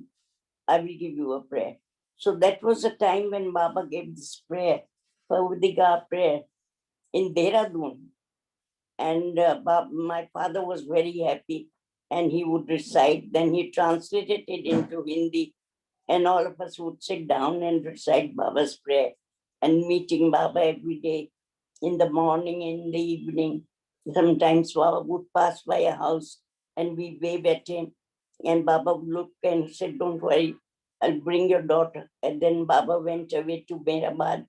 S12: I will give you a prayer. So that was the time when Baba gave this prayer, Pavadiga prayer, in Dehradun. And my father was very happy, and he would recite. Then he translated it into Hindi, and all of us would sit down and recite Baba's prayer, and meeting Baba every day in the morning, in the evening. Sometimes Baba would pass by a house and we wave at him, and Baba would look and said, don't worry, I'll bring your daughter. And then Baba went away to Mehrabad.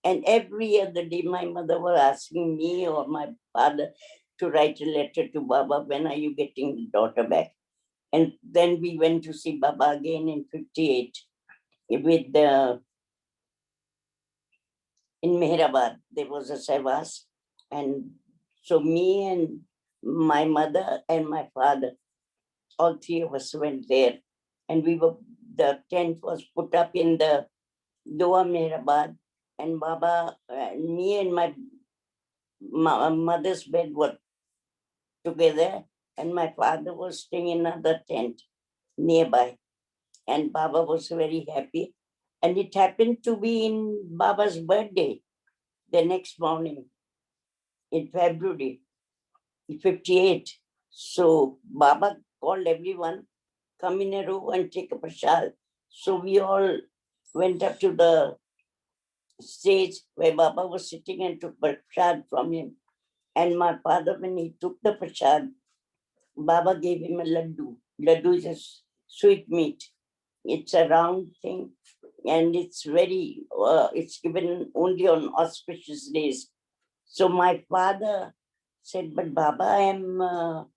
S12: And every other day, my mother was asking me or my father to write a letter to Baba, when are you getting the daughter back? And then we went to see Baba again in 58 with the, in Mehrabad, there was a Sevas. And so me and my mother and my father, all three of us went there. And the tent was put up in the Doa Mehrabad. And Baba, me and my mother's bed were together, and my father was staying in another tent nearby. And Baba was very happy. And it happened to be in Baba's birthday the next morning in February 58. So Baba called everyone, come in a row and take a prasad. So we all went up to the stage where Baba was sitting and took prasad from him. And my father, when he took the prasad, Baba gave him a laddu. Laddu is a sweet meat. It's a round thing, and it's it's given only on auspicious days. So my father said, but Baba,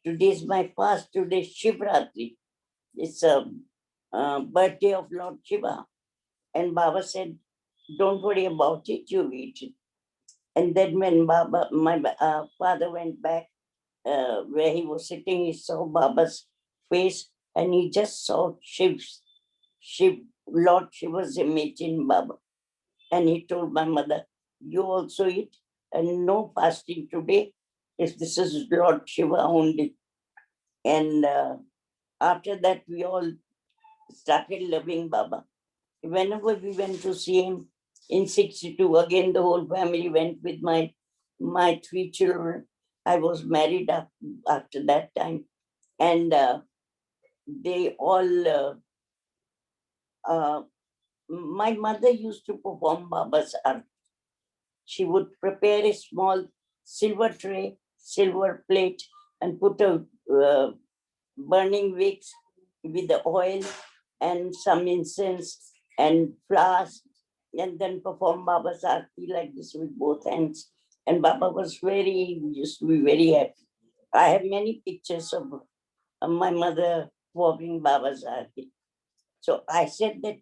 S12: today's my fast, today's Shivratri. It's a birthday of Lord Shiva. And Baba said, don't worry about it, you eat it. And then when my father went back where he was sitting, he saw Baba's face, and he just saw Lord Shiva's image in Baba. And he told my mother, you also eat, and no fasting today, if this is Lord Shiva only. And after that, we all started loving Baba. Whenever we went to see him in 62, again, the whole family went with my three children. I was married after that time. And they all, my mother used to perform Baba's art. She would prepare a small silver tray, silver plate, and put a burning wicks with the oil and some incense and flowers, and then perform Baba's arti like this with both hands. And Baba used to be very happy. I have many pictures of my mother performing Baba's arti. So I said that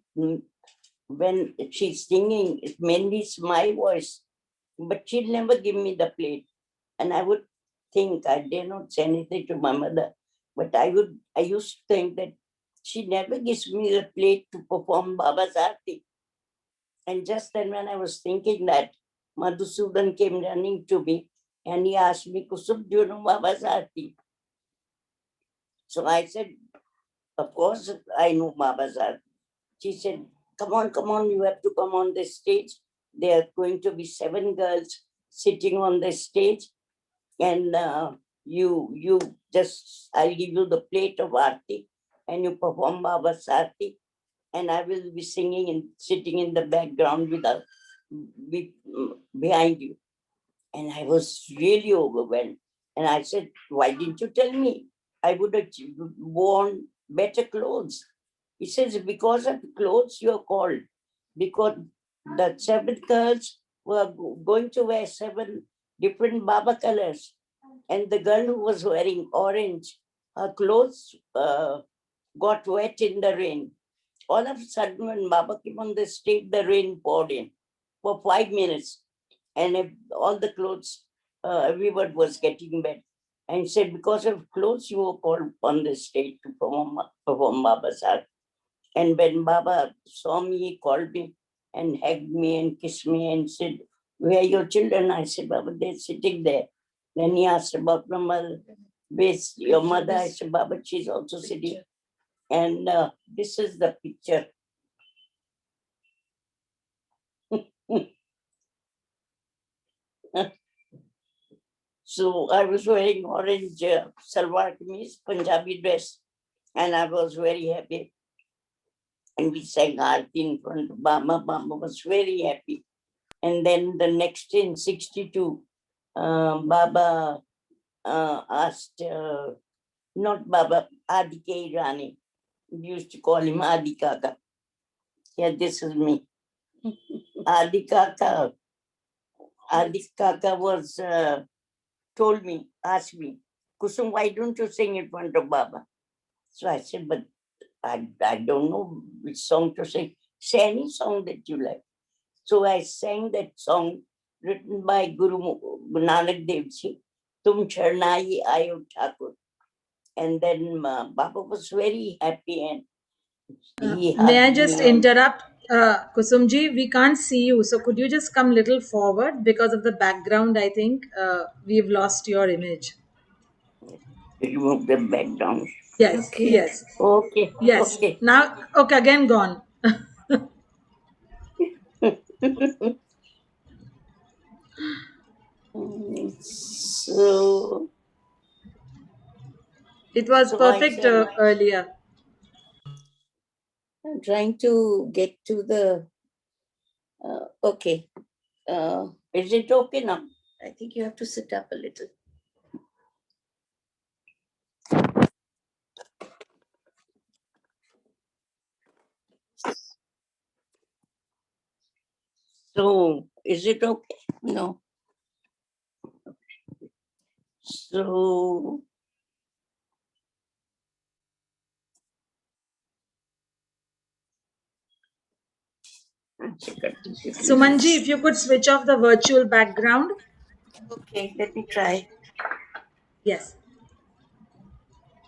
S12: when she's singing, it mainly is my voice, but she'll never give me the plate. And I would think, I dare not say anything to my mother, but I used to think that she never gives me the plate to perform Baba's Aarti. And just then when I was thinking that, Madhusudan came running to me and he asked me, Kusum, do you know Baba's Aarti? So I said, of course I know Baba's Aarti. She said, come on, you have to come on the stage. There are going to be 7 girls sitting on the stage, and you just, I'll give you the plate of Aarti and you perform Baba's Aarti, and I will be singing and sitting in the background behind you. And I was really overwhelmed. And I said, why didn't you tell me? I would have worn better clothes. He says, because of the clothes you are called. Because the 7 girls were going to wear 7 different Baba colors. And the girl who was wearing orange, her clothes got wet in the rain. All of a sudden, when Baba came on the stage, the rain poured in for 5 minutes. And all the clothes, everyone was getting wet. And said, because of clothes, you were called on the stage to perform Baba's art. And when Baba saw me, he called me and hugged me and kissed me and said, where are your children? I said, Baba, they're sitting there. Then he asked about my mother. Where's your mother? I said, Baba, she's also sitting. And this is the picture. So I was wearing orange salwar kameez, Punjabi dress, and I was very happy. And we sang Aarti in front of Baba. Baba was very happy. And then the next in 62, Baba asked, not Baba, Adi K. Rani. We used to call him Adi Kaka. Yeah, this is me. Adi Kaka. Adi Kaka was told me, asked me, Kusum, why don't you sing in front of Baba? So I said, but I don't know which song to sing. Say any song that you like. So I sang that song written by Guru Nanak Dev Ji, Tum Charnai Ayo Thakur. And then Baba was very happy and he
S3: May I
S12: hugged
S3: just
S12: me and
S3: interrupt, Kusumji? We can't see you, so could you just come little forward because of the background? I think we've lost your image.
S12: remove the background.
S3: Yes,
S12: Okay.
S3: yes,
S12: Okay.
S3: yes.
S12: Okay.
S3: Now, okay, again gone.
S12: So,
S3: It was
S12: so I
S3: perfect
S12: said,
S3: earlier.
S12: I'm trying to get to the, okay. Is it okay now? I think you have to sit up a little. So, is it okay? No. So,
S3: Sumanji, if you could switch off the virtual background.
S12: okay, let me try.
S3: Yes.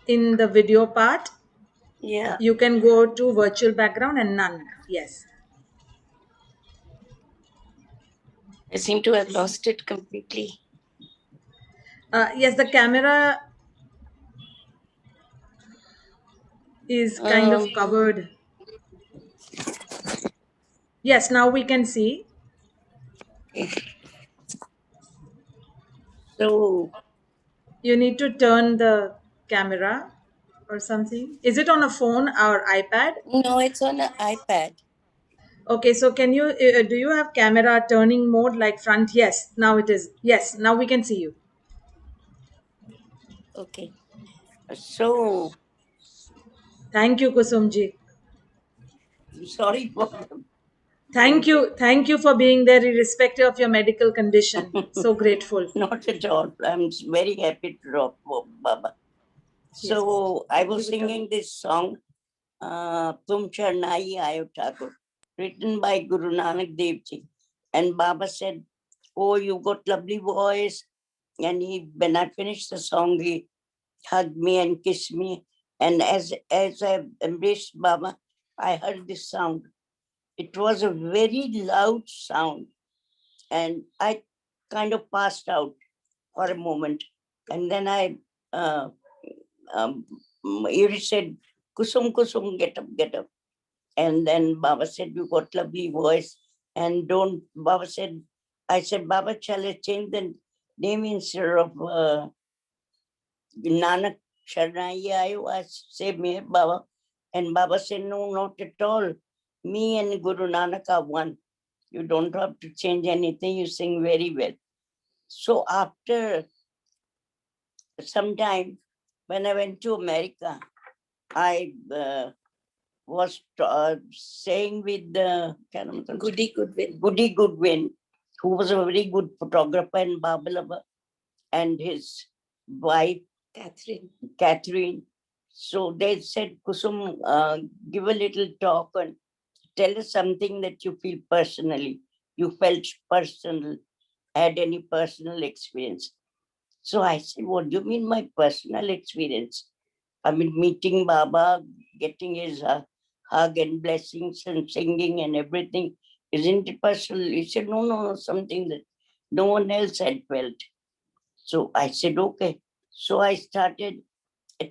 S3: In the video part,
S12: Yeah.
S3: you can go to virtual background and none. Yes.
S12: I seem to have lost it completely.
S3: Yes, the camera is kind of covered. Yes, now we can see.
S12: So,
S3: You need to turn the camera or something. Is it on a phone or iPad?
S12: no, it's on an iPad.
S3: Okay, so can you, do you have camera turning mode like front? Yes, now it is. Yes, now we can see you.
S12: Okay. So,
S3: Thank you, Kusumji.
S12: I'm sorry for them.
S3: Thank you for being there irrespective of your medical condition. So grateful.
S12: Not at all. I'm very happy to drop Baba. So, I was singing this song, Tum Charnai Ayo Thakur, written by Guru Nanak Dev Ji. And Baba said, oh, you got lovely voice. And when I finished the song, he hugged me and kissed me. And as I embraced Baba, I heard this sound. It was a very loud sound. And I kind of passed out for a moment. And then Iri said, Kusum, Kusum, get up, get up. And then Baba said, you got lovely voice. And Baba said, I said, Baba, shall I change the name instead of Nanak Sharnai Ayo, I say, me, Baba. And Baba said, no, not at all. Me and Guru Nanak are one. You don't have to change anything. You sing very well. So after some time, when I went to America, I was saying with Goody Goodwin, who was a very good photographer in Babalava, and his wife, Catherine. So they said, Kusum, give a little talk and tell us something that you feel personally. You felt personal, had any personal experience. So I said, what do you mean my personal experience? I mean, meeting Baba, getting his hug and blessings and singing and everything. Isn't it personal? He said, no, something that no one else had felt. So I said, okay. So I started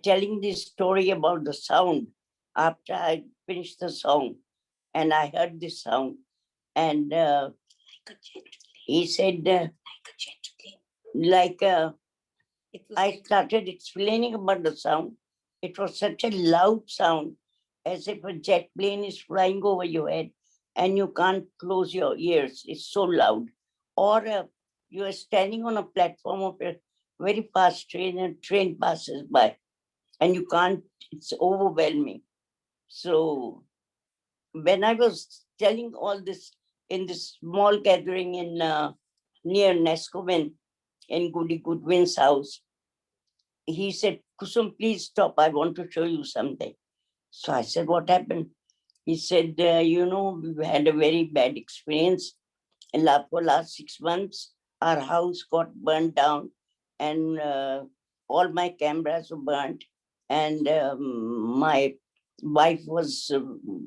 S12: telling this story about the sound after I finished the song. And I heard this sound. And he said, I started explaining about the sound. It was such a loud sound, as if a jet plane is flying over your head and you can't close your ears. It's so loud. Or you are standing on a platform of a very fast train and train passes by and you can't, it's overwhelming. So when I was telling all this in this small gathering in near Nescoven in Goody Goodwin's house, he said, Kusum, please stop. I want to show you something. So I said, what happened? He said, we've had a very bad experience. And for last 6 months, our house got burned down and all my cameras were burnt. And my wife was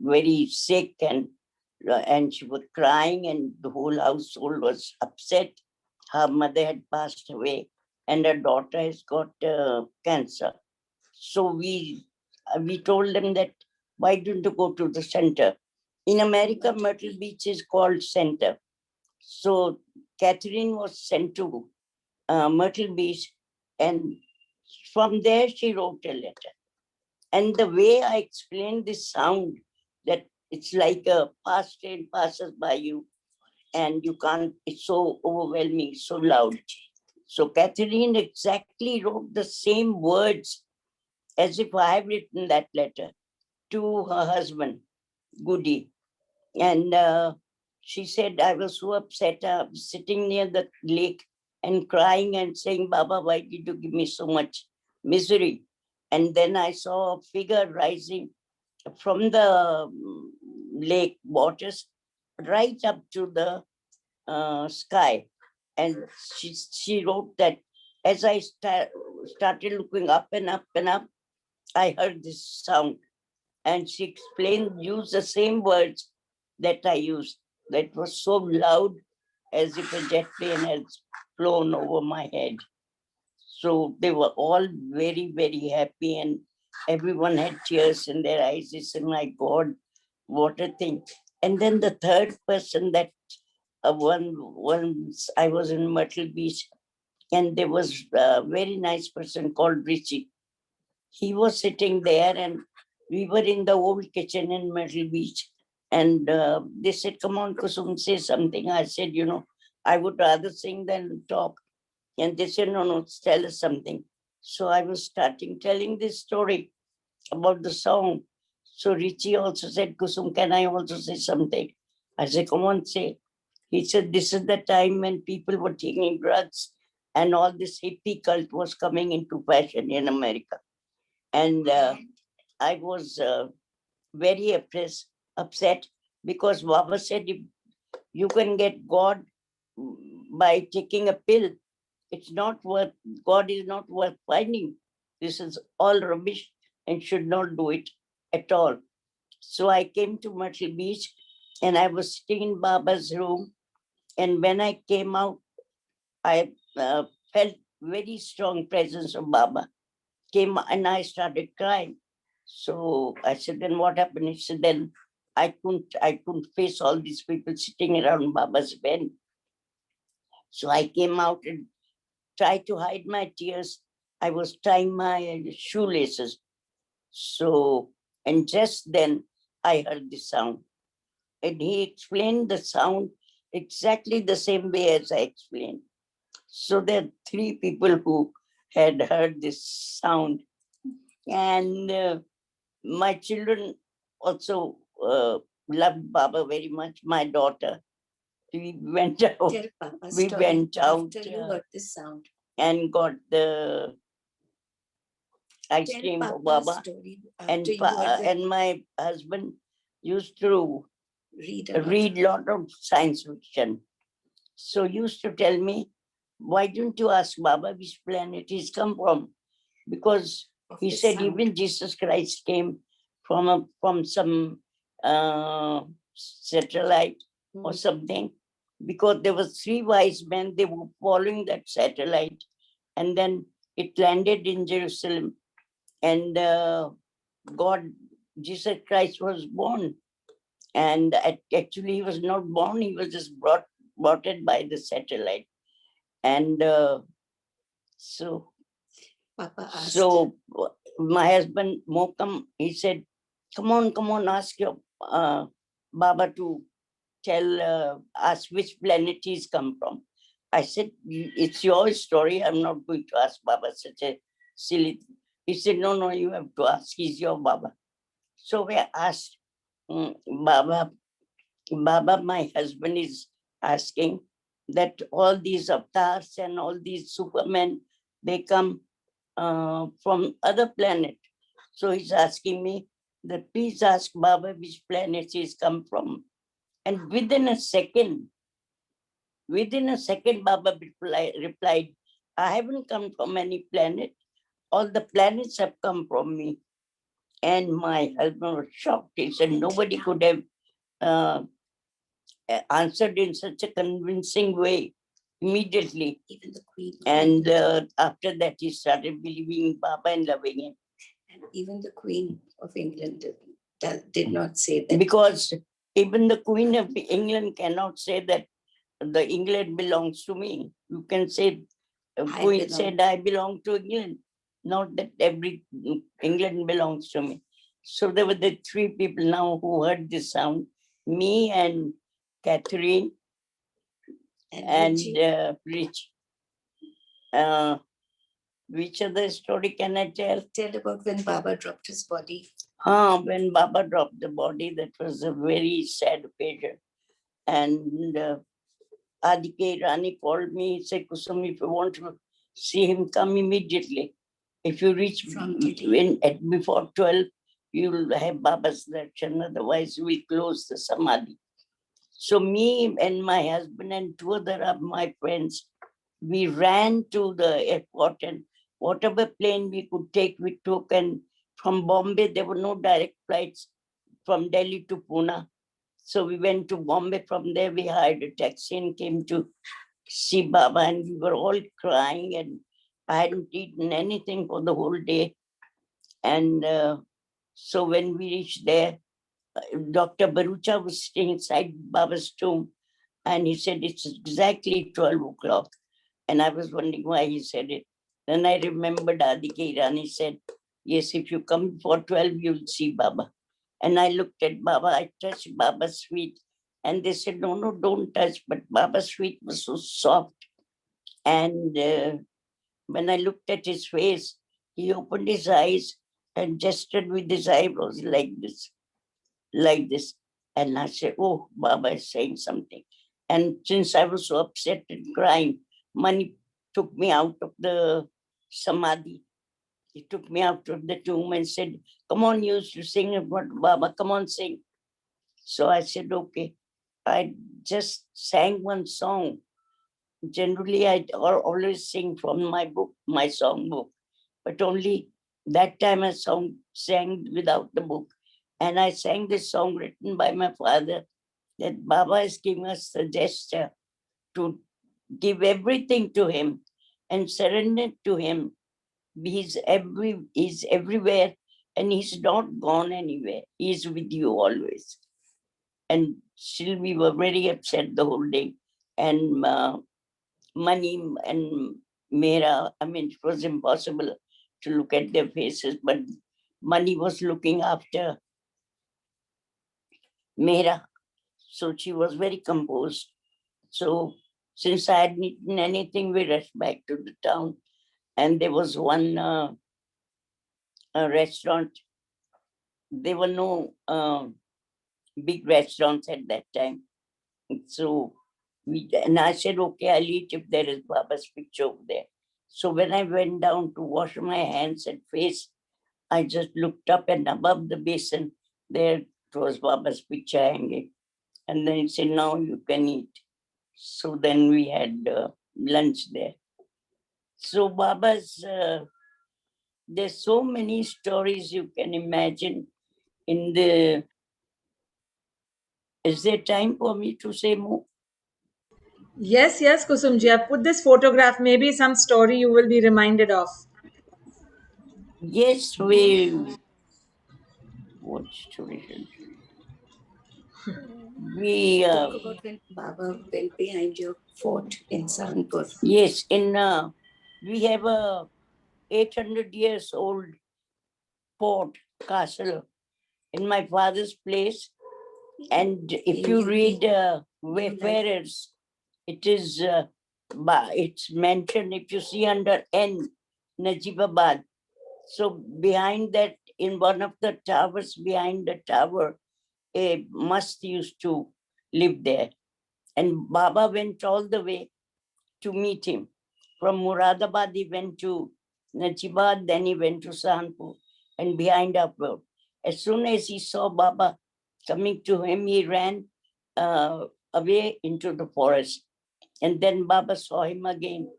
S12: very sick and she was crying and the whole household was upset. Her mother had passed away and her daughter has got cancer. So we told them that, why don't you go to the center? In America, Myrtle Beach is called center. So Catherine was sent to Myrtle Beach, and from there she wrote a letter. And the way I explained this sound, that it's like a fast train passes by you and you can't, it's so overwhelming, so loud. So Catherine exactly wrote the same words as if I have written that letter to her husband, Goody. And she said, I was so upset. I was sitting near the lake and crying and saying, Baba, why did you give me so much misery? And then I saw a figure rising from the lake waters right up to the sky. And she wrote that as I started looking up and up and up, I heard this sound. And she used the same words that I used. That was so loud as if a jet plane had flown over my head. So they were all very, very happy and everyone had tears in their eyes. They said, my God, what a thing. And then the third person that once I was in Myrtle Beach and there was a very nice person called Richie. He was sitting there and we were in the old kitchen in Myrtle Beach. And they said, come on, Kusum, say something. I said, I would rather sing than talk. And they said, no, tell us something. So I was telling this story about the song. So Richie also said, Kusum, can I also say something? I said, come on, say. He said, this is the time when people were taking drugs and all this hippie cult was coming into fashion in America. And I was very upset because Baba said, if you can get God by taking a pill, God is not worth finding. This is all rubbish and should not do it at all. So I came to Myrtle Beach and I was sitting in Baba's room. And when I came out, I felt very strong presence of Baba. Came and I started crying. So I said, then what happened? He said, then I couldn't face all these people sitting around Baba's bed. So I came out and tried to hide my tears I was tying my shoelaces. So, and just then I heard the sound. And he explained the sound exactly the same way as I explained. So there are three people who had heard this sound. And my children also loved Baba very much. My daughter, we went out. We went out this sound and got the ice cream for Baba. And my husband used to read lot of science fiction. So used to tell me, why don't you ask Baba which planet he's come from? Because he said even Jesus Christ came from some satellite or something. Because there were three wise men, they were following that satellite, and then it landed in Jerusalem, and God, Jesus Christ was born. And actually he was not born, he was just brought it by the satellite. And so my husband Mohkam, he said, come on, ask your Baba to tell us which planet he's come from. I said, it's your story, I'm not going to ask Baba such a silly thing. He said, no, you have to ask, he's your Baba. So we asked Baba, my husband is asking that all these avatars and all these supermen, they come from other planet. So he's asking me that please ask Baba which planet he's come from. And within a second, Baba replied, I haven't come from any planet. All the planets have come from me. And my husband was shocked. He said, nobody could have answered in such a convincing way immediately. Even the Queen. And after that, he started believing in Baba and loving him. And even the Queen of England did not say that. Because even the Queen of England cannot say that the England belongs to me. You can say, Queen said, I belong to England. Not that every England belongs to me. So there were the three people now who heard this sound, me and Catherine and Rich. Which other story can I tell? Tell about when Baba dropped his body. When Baba dropped the body, that was a very sad occasion. And Adike Rani called me, said, Kusum, if you want to see him, come immediately. If you reach before 12, you'll have Baba's darshan, otherwise we'll close the samadhi. So me and my husband and two other of my friends, we ran to the airport, and whatever plane we could take, we took. And from Bombay, there were no direct flights from Delhi to Pune. So we went to Bombay. From there, we hired a taxi and came to see Baba, and we were all crying, and I hadn't eaten anything for the whole day. And so when we reached there, Dr. Barucha was staying inside Baba's tomb, and he said, it's exactly 12 o'clock. And I was wondering why he said it. Then I remembered Adike Irani said, yes, if you come before 12, you'll see Baba. And I looked at Baba, I touched Baba's feet, and they said, no, don't touch. But Baba's feet were so soft. And when I looked at his face, he opened his eyes and gestured with his eyebrows like this. And I said, oh, Baba is saying something. And since I was so upset and crying, Mani took me out of the samadhi. He took me out of the tomb and said, come on, you used to sing about Baba, come on, sing. So I said, okay. I just sang one song. Generally, I always sing from my book, my song book. But only that time I sang without the book. And I sang this song written by my father, that Baba is giving us the gesture to give everything to him and surrender to him. He's everywhere, and he's not gone anywhere. He's with you always. And still we were very upset the whole day. And Mani and Mera, I mean, it was impossible to look at their faces, but Mani was looking after Mera. So she was very composed. So since I hadn't eaten anything, we rushed back to the town. And there was one restaurant. There were no big restaurants at that time. So and I said, okay, I'll eat if there is Baba's picture over there. So when I went down to wash my hands and face, I just looked up, and above the basin, there it was Baba's picture hanging. And then he said, now you can eat. So then we had lunch there. So Baba's, there's so many stories you can imagine in the. Is there time for me to say more?
S3: Yes, yes, Kusumji. I've put this photograph, maybe some story you will be reminded of.
S12: Yes, we. What story? We
S13: talk about when Baba went behind your fort in Saharanpur.
S12: Yes, in we have a 800 years old fort castle in my father's place, and if you read Wayfarers, it is it's mentioned, if you see under N, Najibabad. So behind that, in one of the towers behind the tower, a must used to live there. And Baba went all the way to meet him. From Muradabad, he went to Najibabad, then he went to Saharanpur, and behind upward. As soon as he saw Baba coming to him, he ran away into the forest. And then Baba saw him again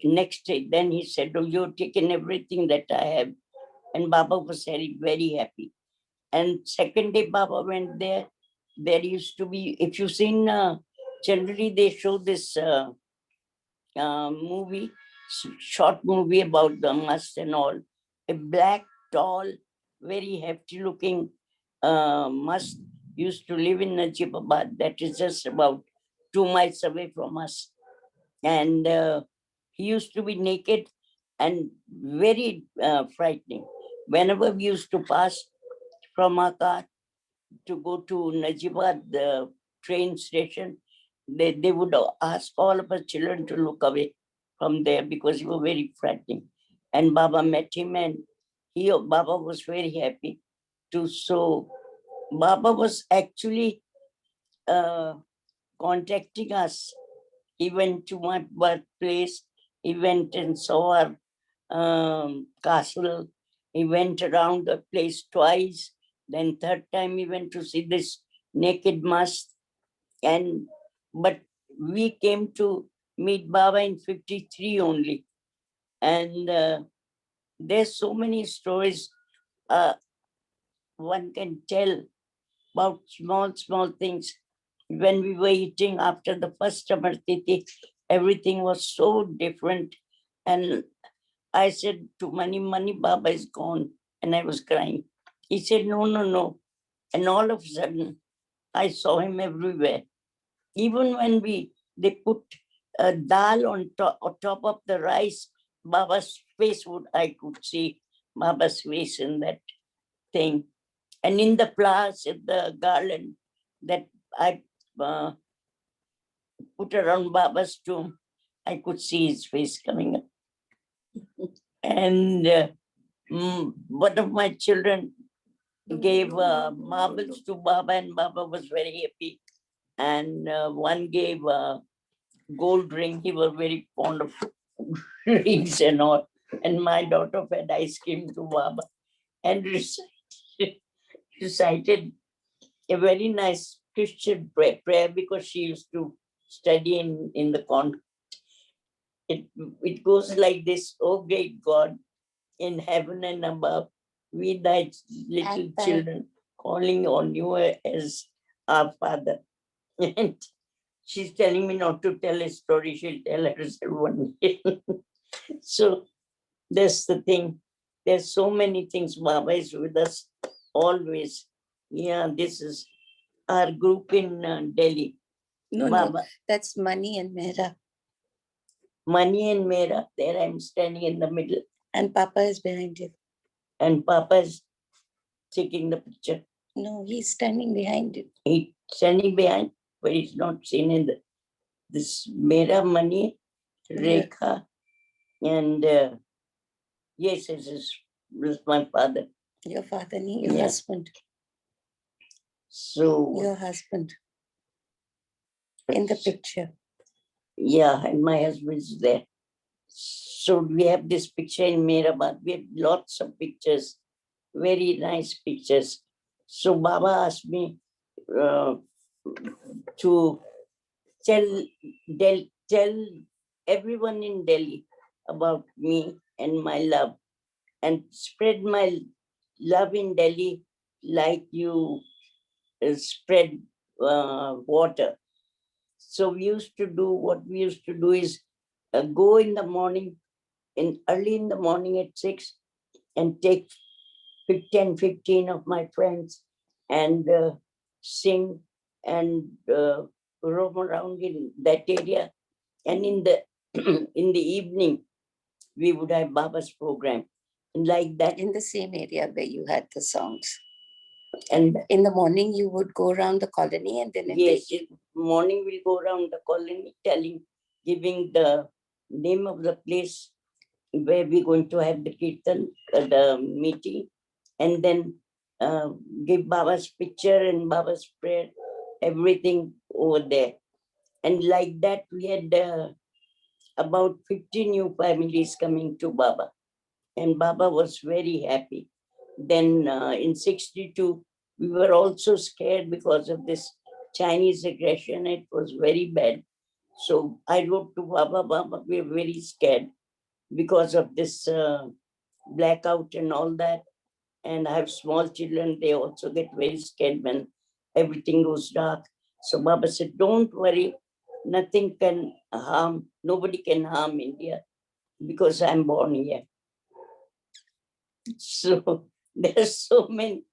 S12: next day. Then he said, oh, you've taken everything that I have. And Baba was very, very happy. And second day Baba went there. There used to be, if you've seen, generally they show this movie, short movie about the must and all. A black, tall, very hefty looking must used to live in Najibabad. That is just about 2 miles away from us. And he used to be naked and very frightening. Whenever we used to pass from our car to go to Najibabad, the train station, they would ask all of us children to look away from there because he was very frightening. And Baba met him, and Baba was very happy too. So Baba was actually contacting us. He went to my birthplace. He went and saw our castle. He went around the place twice. Then third time he went to see this naked must. But we came to meet Baba in 53 only. And there's so many stories one can tell about small things. When we were eating after the first Amartiti, everything was so different. And I said to Mani, Baba is gone. And I was crying. He said, no. And all of a sudden, I saw him everywhere. Even when they put dal on top of the rice, Baba's face I could see Baba's face in that thing. And in the flowers, in the garland that I put around Baba's tomb, I could see his face coming up. And one of my children gave marbles to Baba, and Baba was very happy. And one gave a gold ring. He was very fond of rings and all. And my daughter fed ice cream to Baba and recited a very nice Christian prayer because she used to study in the convent. It goes like this: oh great God, in heaven and above, we thy little children calling on you as our Father. And she's telling me not to tell a story. She'll tell herself one day. So that's the thing. There's so many things. Baba is with us always. Yeah, this is our group in Delhi.
S13: No, Baba. No, that's Mani and Mehra.
S12: Mani and Mera. There I'm standing in the middle.
S13: And Papa is behind you.
S12: And Papa is taking the picture.
S13: No, he's standing behind you.
S12: He's standing behind, but he's not seen in this Mera, Mani, Rekha, and yes, this is my father.
S13: Your father, your husband.
S12: So
S13: your husband in the picture.
S12: Yeah, and my husband's there. So we have this picture in Mehrabad. We have lots of pictures, very nice pictures. So Baba asked me to tell everyone in Delhi about me and my love, and spread my love in Delhi like you spread water. So we used to do is go in the morning, early in the morning at 6, and take 15 of my friends and sing and roam around in that area. And in the in the evening, we would have Baba's program. And like that.
S13: In the same area where you had the songs.
S12: And
S13: in the morning, you would go around the colony, and then in
S12: the morning we'll go around the colony giving the name of the place where we're going to have the kirtan, the meeting, and then give Baba's picture and Baba's prayer, everything over there. And like that, we had about 50 new families coming to Baba. And Baba was very happy. Then in 62, we were also scared because of this Chinese aggression. It was very bad. So I wrote to Baba, Baba, we're very scared because of this blackout and all that. And I have small children, they also get very scared when everything goes dark. So Baba said, don't worry, nothing can harm, nobody can harm India because I'm born here. So there's so many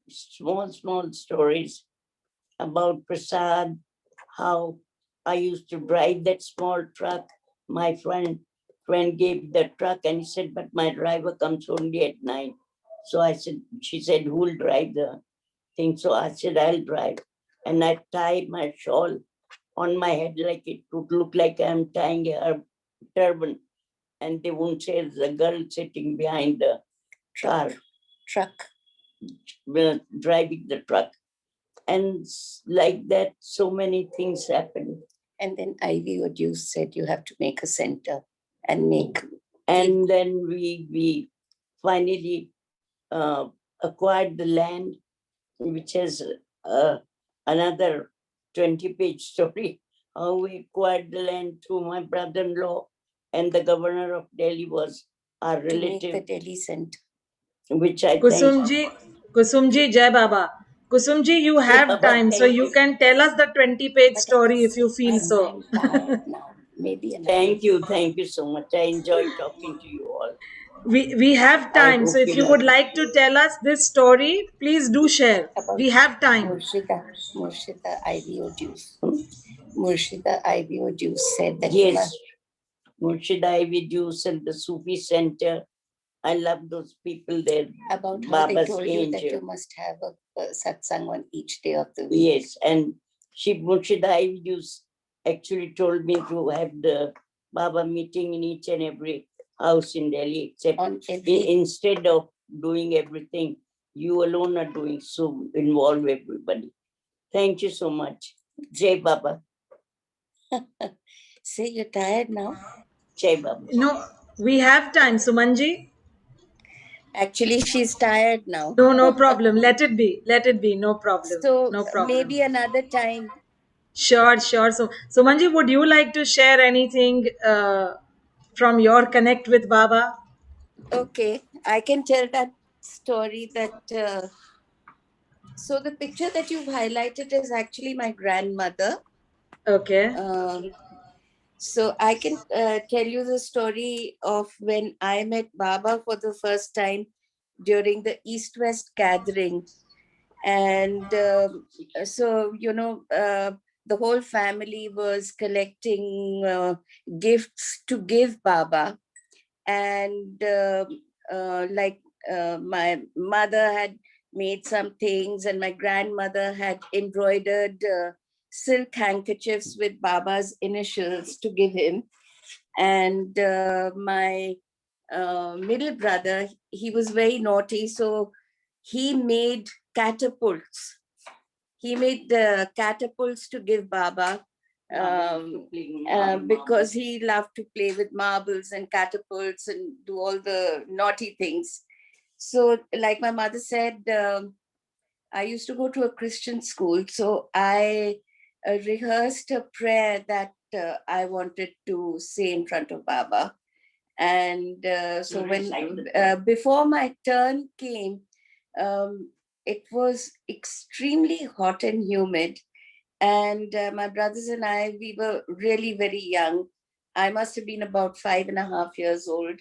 S12: small stories about Prasad, how I used to drive that small truck. My friend gave the truck and he said, but my driver comes only at 9. So she said, who'll drive the thing? So I said, I'll drive. And I tied my shawl on my head like it would look like I'm tying a turban. And they won't say there's a girl sitting behind the truck, driving the truck. And like that, so many things happen.
S13: And then Ivy, what you said, you have to make a center and make.
S12: And then we finally acquired the land, which has another 20-page story. How we acquired the land through my brother-in-law, and the governor of Delhi was our relative.
S13: To make the Delhi center.
S12: Which I
S3: Kusumji, Jai Baba. Kusumji, you have time, so you can tell us the 20-page story if you feel so.
S13: Maybe
S12: Thank you so much. I enjoyed talking to you all.
S3: We have time, so if you would like to tell us this story, please do share. We have time.
S13: Murshida Ivy Odus. Murshida Ivy Odus said that.
S12: Yes, Murshida Ivy Odus and the Sufi Center. I love those people there.
S13: About how Baba's they told angel. You that you must have a satsang on each day of the week.
S12: Yes, and Murshida Ivy Odus actually told me to have the Baba meeting in each and every house in Delhi, except instead of doing everything, you alone are doing, so involve everybody. Thank you so much. Jai Baba.
S13: Say you're tired now?
S12: Jai Baba.
S3: No, we have time, Sumanji.
S13: Actually, she's tired now.
S3: No problem. Let it be. No problem.
S13: So
S3: no problem.
S13: Maybe another time.
S3: Sure. So, Sumanji, would you like to share anything from your connect with Baba?
S13: Okay, I can tell that story that. So the picture that you've highlighted is actually my grandmother.
S3: Okay.
S13: So I can tell you the story of when I met Baba for the first time during the EastWest gathering. And so, the whole family was collecting gifts to give Baba. And my mother had made some things, and my grandmother had embroidered silk handkerchiefs with Baba's initials to give him. And my middle brother, he was very naughty, so he made catapults. He made the catapults to give Baba, because he loved to play with marbles and catapults and do all the naughty things. So like my mother said, I used to go to a Christian school. So I rehearsed a prayer that I wanted to say in front of Baba. And so when before my turn came, it was extremely hot and humid. And my brothers and I, we were really very young. I must have been about 5.5 years old.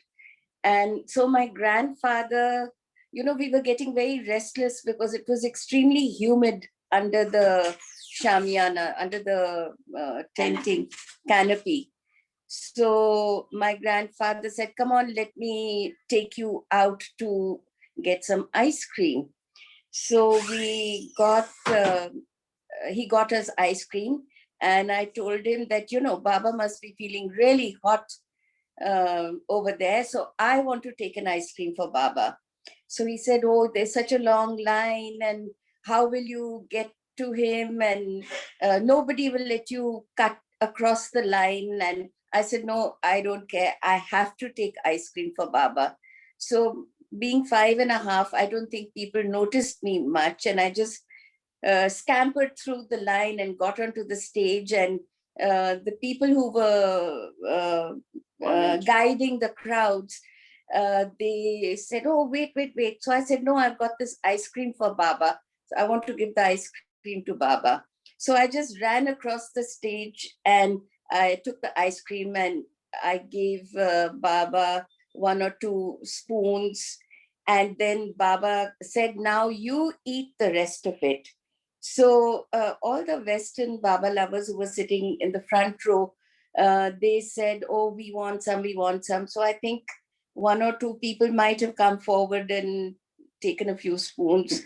S13: And so my grandfather, we were getting very restless because it was extremely humid under the shamiana, under the tenting canopy. So my grandfather said, come on, let me take you out to get some ice cream. So he got us ice cream. And I told him that, Baba must be feeling really hot over there. So I want to take an ice cream for Baba. So he said, oh, there's such a long line, and how will you get to him? And nobody will let you cut across the line. And I said, no, I don't care. I have to take ice cream for Baba. So being 5.5, I don't think people noticed me much. And I just scampered through the line and got onto the stage. And the people who were guiding the crowds, they said, oh, wait. So I said, no, I've got this ice cream for Baba. So I want to give the ice cream to Baba. So I just ran across the stage and I took the ice cream and I gave Baba 1 or 2 spoons. And then Baba said, now you eat the rest of it. So all the Western Baba lovers who were sitting in the front row, they said, oh, we want some. So I think 1 or 2 people might have come forward and taken a few spoons.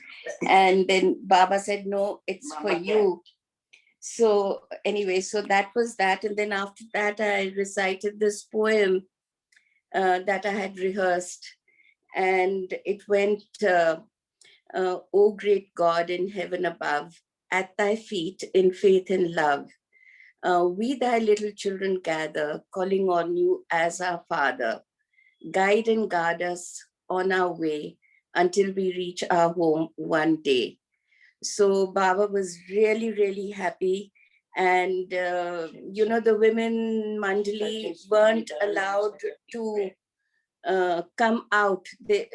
S13: And then Baba said, no, it's for you. So anyway, so that was that. And then after that, I recited this poem that I had rehearsed. And it went, O great God in heaven above, at thy feet in faith and love, we thy little children gather, calling on you as our Father. Guide and guard us on our way until we reach our home one day. So Baba was really, really happy. And, the women mandali weren't allowed to come out.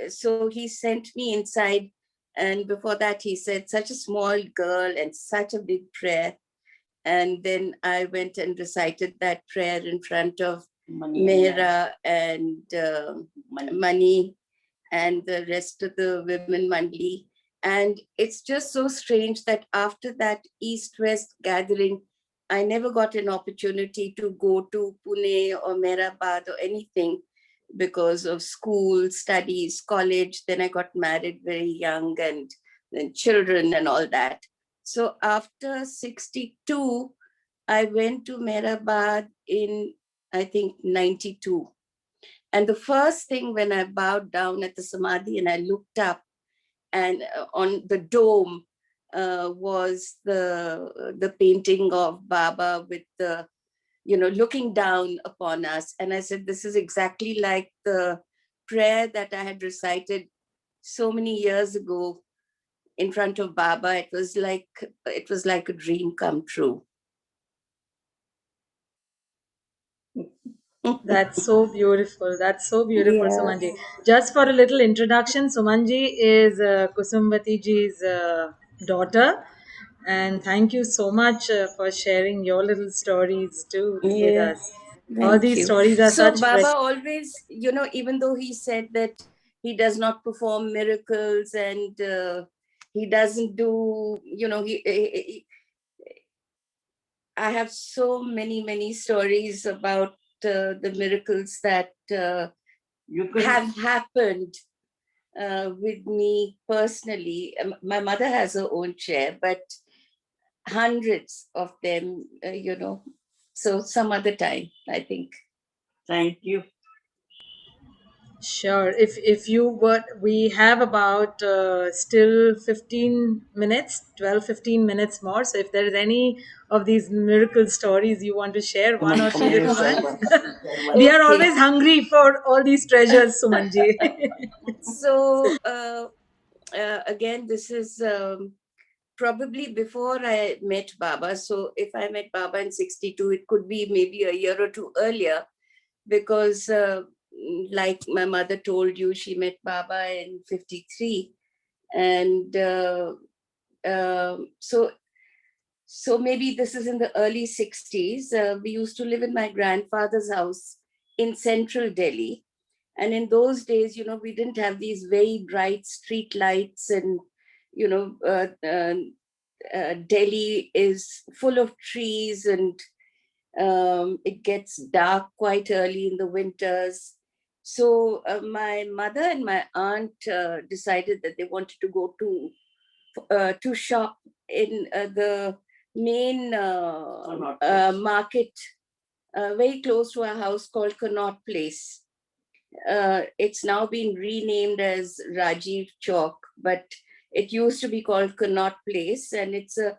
S13: So he sent me inside. And before that, he said, such a small girl and such a big prayer. And then I went and recited that prayer in front of Mehra and Mani and the rest of the women mandali. And it's just so strange that after that East-West gathering, I never got an opportunity to go to Pune or Mehrabad or anything because of school, studies, college. Then I got married very young and then children and all that. So after 62, I went to Mehrabad in, I think, 92. And the first thing when I bowed down at the Samadhi and I looked up, and on the dome was the painting of Baba with the, looking down upon us. And I said, this is exactly like the prayer that I had recited so many years ago in front of Baba. It was like a dream come true.
S3: That's so beautiful. That's so beautiful,
S13: Yeah.
S3: Sumanji. Just for a little introduction, Sumanji is Kusumvati ji's daughter. And thank you so much for sharing your little stories too with
S13: Yeah,
S3: us. All
S13: thank
S3: these
S13: you.
S3: stories are
S13: So
S3: such
S13: Baba always, even though he said that he does not perform miracles and he doesn't do, I have so many stories about the miracles that have happened with me personally. My mother has her own chair, but hundreds of them, so some other time, I think.
S12: Thank you.
S3: Sure. If you were, we have about still 15 minutes, 15 minutes more. So if there is any of these miracle stories you want to share, one or two little ones. We are always hungry for all these treasures, Sumanji.
S13: So again, this is probably before I met Baba. So if I met Baba in 62, it could be maybe a year or two earlier, because like my mother told you, she met Baba in 53. And so maybe this is in the early 60s. We used to live in my grandfather's house in central Delhi. And in those days, we didn't have these very bright street lights, and, Delhi is full of trees, and it gets dark quite early in the winters. So my mother and my aunt decided that they wanted to go to shop in the main market very close to our house, called Connaught Place. It's now been renamed as Rajiv Chowk, but it used to be called Connaught Place, and it's a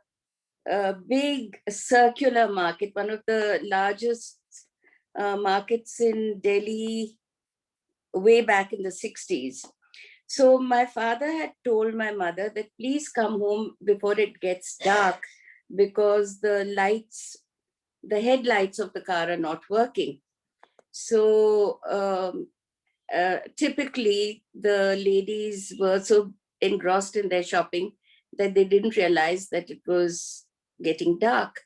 S13: big circular market, one of the largest markets in Delhi way back in the 60s. So my father had told my mother that please come home before it gets dark, because the headlights of the car are not working. So typically the ladies were so engrossed in their shopping that they didn't realize that it was getting dark.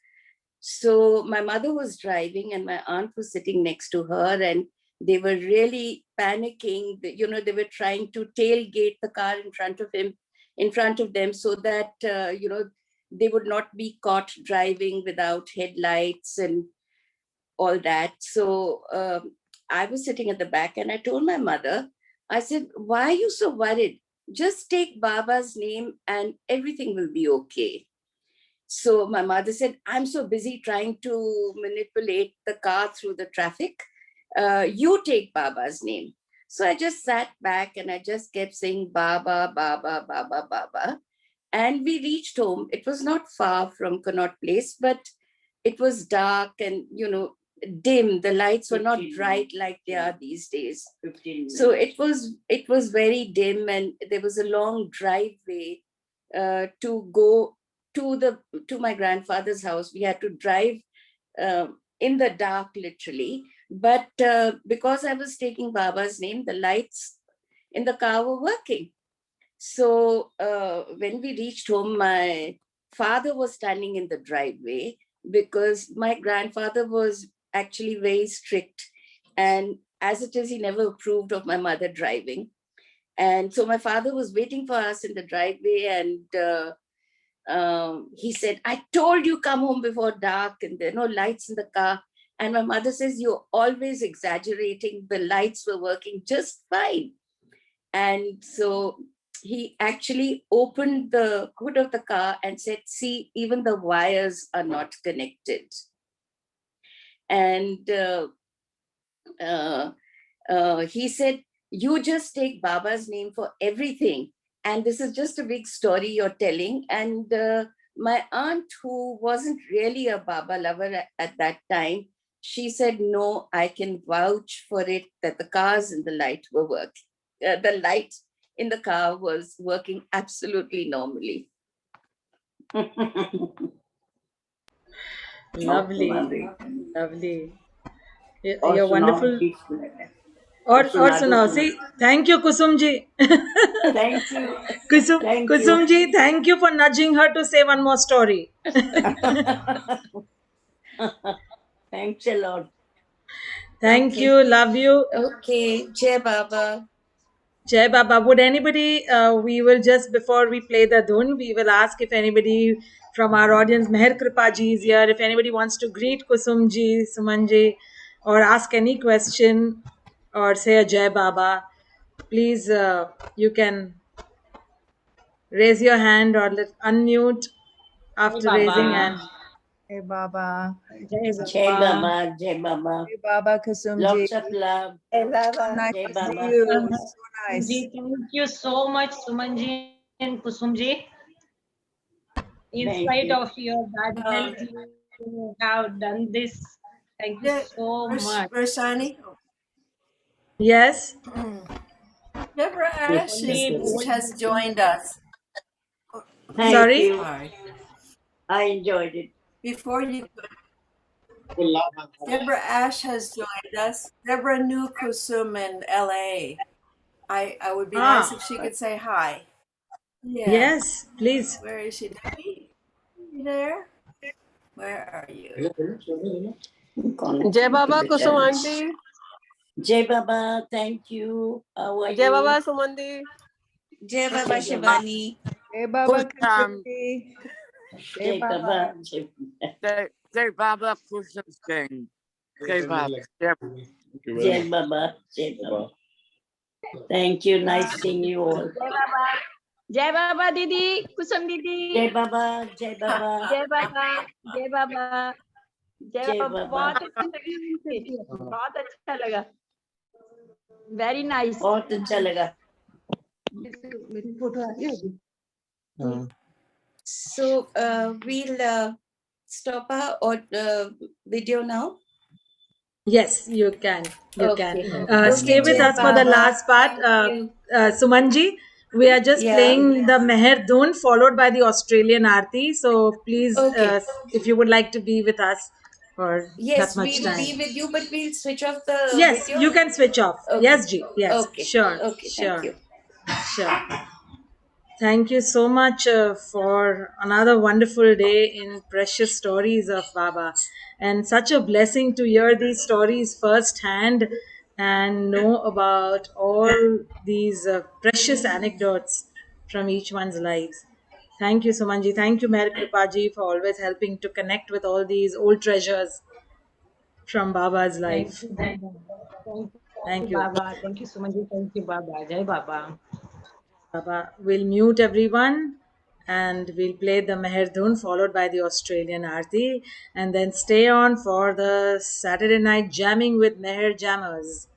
S13: So my mother was driving and my aunt was sitting next to her, and they were really panicking. They were trying to tailgate the car in front of them, so that they would not be caught driving without headlights and all that. So I was sitting at the back, and I told my mother, I said, why are you so worried? Just take Baba's name and everything will be okay. So my mother said, I'm so busy trying to manipulate the car through the traffic. You take Baba's name. So I just sat back and I just kept saying Baba, Baba, Baba, Baba. And we reached home. It was not far from Connaught Place, but it was dark and, dim. The lights were not bright like they are these days. So it was very dim, and there was a long driveway to go to my grandfather's house. We had to drive in the dark, literally. But because I was taking Baba's name, the lights in the car were working. So when we reached home, my father was standing in the driveway, because my grandfather was actually very strict. And as it is, he never approved of my mother driving. And so my father was waiting for us in the driveway, and he said, I told you come home before dark, and there are no lights in the car. And my mother says, you're always exaggerating. The lights were working just fine. And so he actually opened the hood of the car and said, see, even the wires are not connected. And he said, you just take Baba's name for everything. And this is just a big story you're telling. And my aunt, who wasn't really a Baba lover at that time, she said, no, I can vouch for it that the cars and the light were working. The light in the car was working absolutely normally.
S3: Lovely. Lovely. You're wonderful. Or sunao. See, thank you, Kusumji.
S12: Thank you.
S3: Kusumji, thank you for nudging her to say one more story.
S12: Thanks a lot.
S3: Thank you. Love you.
S13: Okay. Jai Baba.
S3: Jai Baba. Would anybody, we will just, before we play the dhun, we will ask if anybody from our audience. Meher Kripa ji is here. If anybody wants to greet Kusum ji, Suman ji, or ask any question or say a Jai Baba, please you can raise your hand or unmute after raising hand.
S14: Hey Baba.
S12: Jai Baba, Jai Baba.
S14: Hey Baba Kusumji.
S12: Lots of love.
S10: Hey, Baba.
S14: Nice
S12: Jai
S14: to see
S12: Baba.
S14: you. So nice.
S2: Thank you so much, Sumanji and Kusumji. In
S12: Thank
S2: spite
S12: you.
S2: of your bad health, you have done this. Thank you so much.
S5: Rosani,
S3: Yes.
S5: Deborah Ash has joined us.
S12: Thank
S3: Sorry?
S12: you.
S5: Sorry.
S12: I enjoyed it.
S5: Before you, Deborah Ash has joined us. Deborah knew Kusum in LA. I would be nice if she could say hi. Yeah.
S3: Yes, please.
S5: Where is she? Debbie? You there? Where are you?
S12: Jai Baba Kusum Auntie. Jai Baba, thank you. How are
S15: Jai
S12: you?
S15: Baba Sumandi.
S13: Jai Baba Shivani.
S14: Hey Baba
S15: Kusum.
S14: Kusumji.
S12: Jai
S14: Hey Baba.
S12: Baba.
S15: Jai Baba Kusum Singh. Jai Baba.
S12: Jai Baba. Jai Baba. Thank you. Nice seeing you all.
S2: Jai Baba. Jai Baba Didi, Kusum Didi.
S12: Jai Baba. Jai Baba.
S2: Jai Baba. Jai Baba. जय
S12: जय
S2: बाबा
S12: बाबा।
S2: बहुत अच्छा लगा बहुत अच्छा लगा very nice
S12: बहुत अच्छा लगा
S2: मेरी फोटो आ रही होगी
S13: So we'll stop our video now.
S3: Yes, you can. You
S13: Okay.
S3: can.
S13: Okay,
S3: Stay with
S13: Jai
S3: us for the
S13: Baba.
S3: last part.
S13: Thank you.
S3: Sumanji, we are just
S13: Yeah.
S3: playing the Meher Dhoon followed by the Australian Aarti. So please,
S13: Okay.
S3: if you would like to be with us for
S13: Yes,
S3: that much
S13: we'll
S3: time.
S13: be with you, but we'll switch off the
S3: Yes,
S13: video.
S3: you can switch off.
S13: Okay.
S3: Yes, Ji. Yes,
S13: Okay.
S3: sure.
S13: Okay,
S3: Sure.
S13: thank you.
S3: Sure. Thank you so much for another wonderful day in precious stories of Baba. And such a blessing to hear these stories firsthand and know about all these precious anecdotes from each one's lives. Thank you, Sumanji. Thank you, Meher Kripaji, for always helping to connect with all these old treasures from Baba's life.
S2: Thank you
S3: Thank you.
S2: Baba thank you Sumanji thank you Baba Jai Baba
S3: Baba. We'll mute everyone and we'll play the Meher Dhoon followed by the Australian Aarti and then stay on for the Saturday night jamming with Meher Jammers.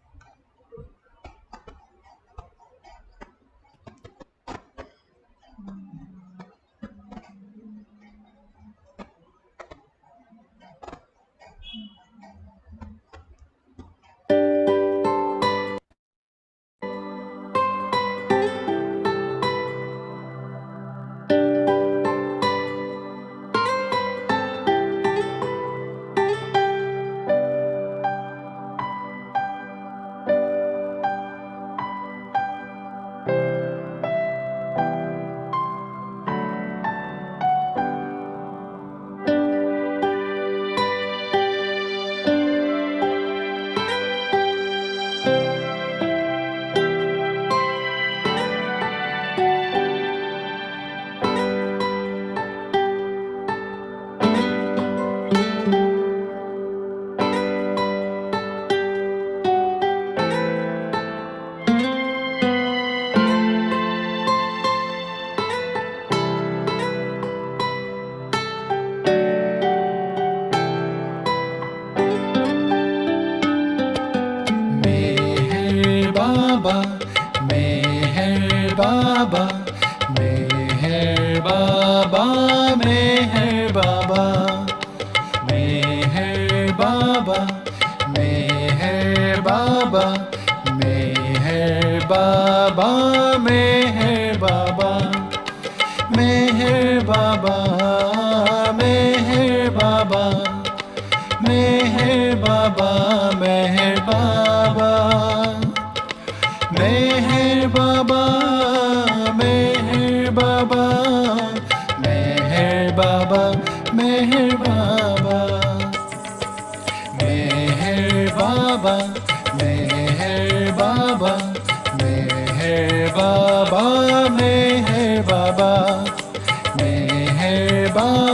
S16: Baba, Meher Baba, Meher Baba, Meher Baba, Meher Baba, Meher Baba, Meher Baba, Meher Baba, Meher Baba, Meher Baba, Meher Baba, Meher Baba. Meher Baba, Meher Baba, Meher Baba, Meher Baba, Meher Baba, Meher Baba, Meher Baba, Meher Baba, Meher Baba.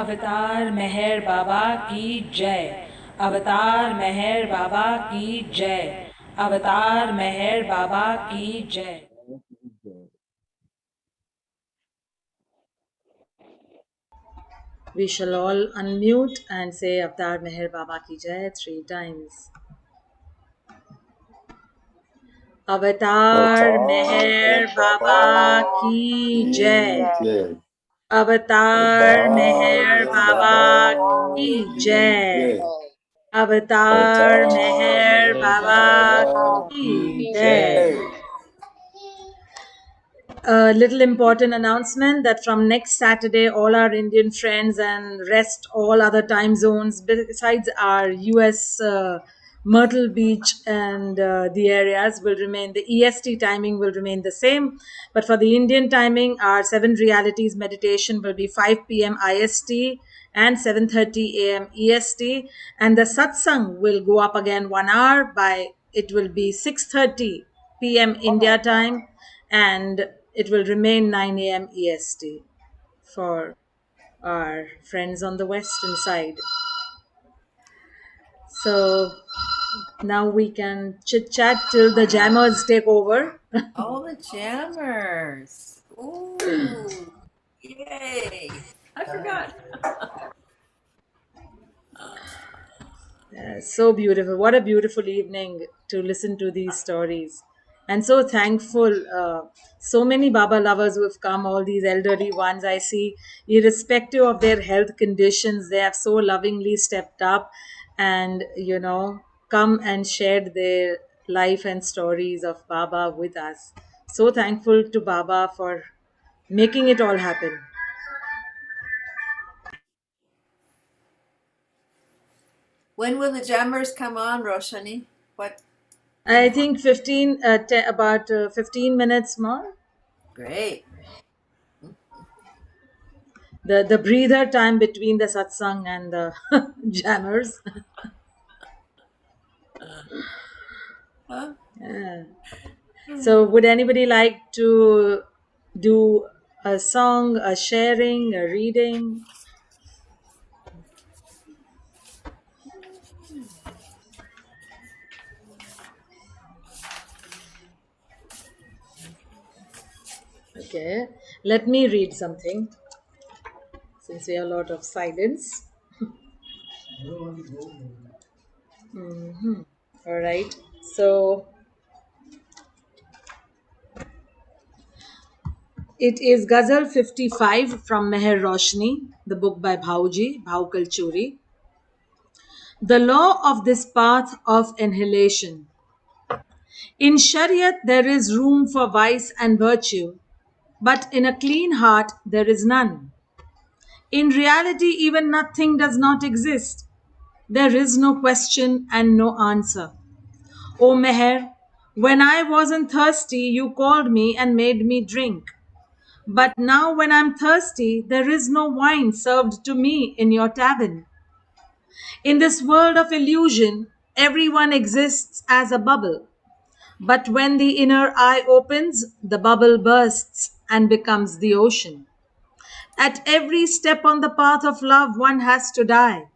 S17: अवतार मेहर बाबा की जय। अवतार मेहर बाबा की जय। अवतार मेहर बाबा की जय। We shall all unmute and say Avatar Meher Baba Ki Jai 3 times. Avatar Meher Baba Ki Jai. Avatar Meher Baba Ki Jai. Avatar Meher Baba Ki Jai. A little important announcement that from next Saturday, all our Indian friends and rest all other time zones, besides our US Myrtle Beach and the areas, will remain. The EST timing will remain the same, but for the Indian timing, our 7 realities meditation will be 5 p.m. IST and 7:30 a.m. EST, and the satsang will go up again 1 hour. By it will be 6:30 p.m. India time, and it will remain 9 a.m. EST for our friends on the western side. So now we can chit chat till the jammers take over.
S18: All the jammers. Ooh, yay. I forgot.
S17: So beautiful. What a beautiful evening to listen to these stories. And so thankful. So many Baba lovers who have come, all these elderly ones I see, irrespective of their health conditions, they have so lovingly stepped up and, come and shared their life and stories of Baba with us. So thankful to Baba for making it all happen.
S18: When will the jammers come on, Roshani? What?
S17: I think 15 minutes more.
S18: Great.
S17: The breather time between the satsang and the jammers.
S18: Huh?
S17: Yeah. So would anybody like to do a song, a sharing, a reading? Okay, let me read something since we have a lot of silence. All right, so it is Ghazal 55 from Meher Roshni, the book by Bhauji, Bhau Kalchuri. The law of this path of annihilation. In Shariat, there is room for vice and virtue, but in a clean heart, there is none. In reality, even nothing does not exist. There is no question and no answer. O Meher, when I wasn't thirsty, you called me and made me drink. But now, when I'm thirsty, there is no wine served to me in your tavern. In this world of illusion, everyone exists as a bubble. But when the inner eye opens, the bubble bursts and becomes the ocean. At every step on the path of love, one has to die.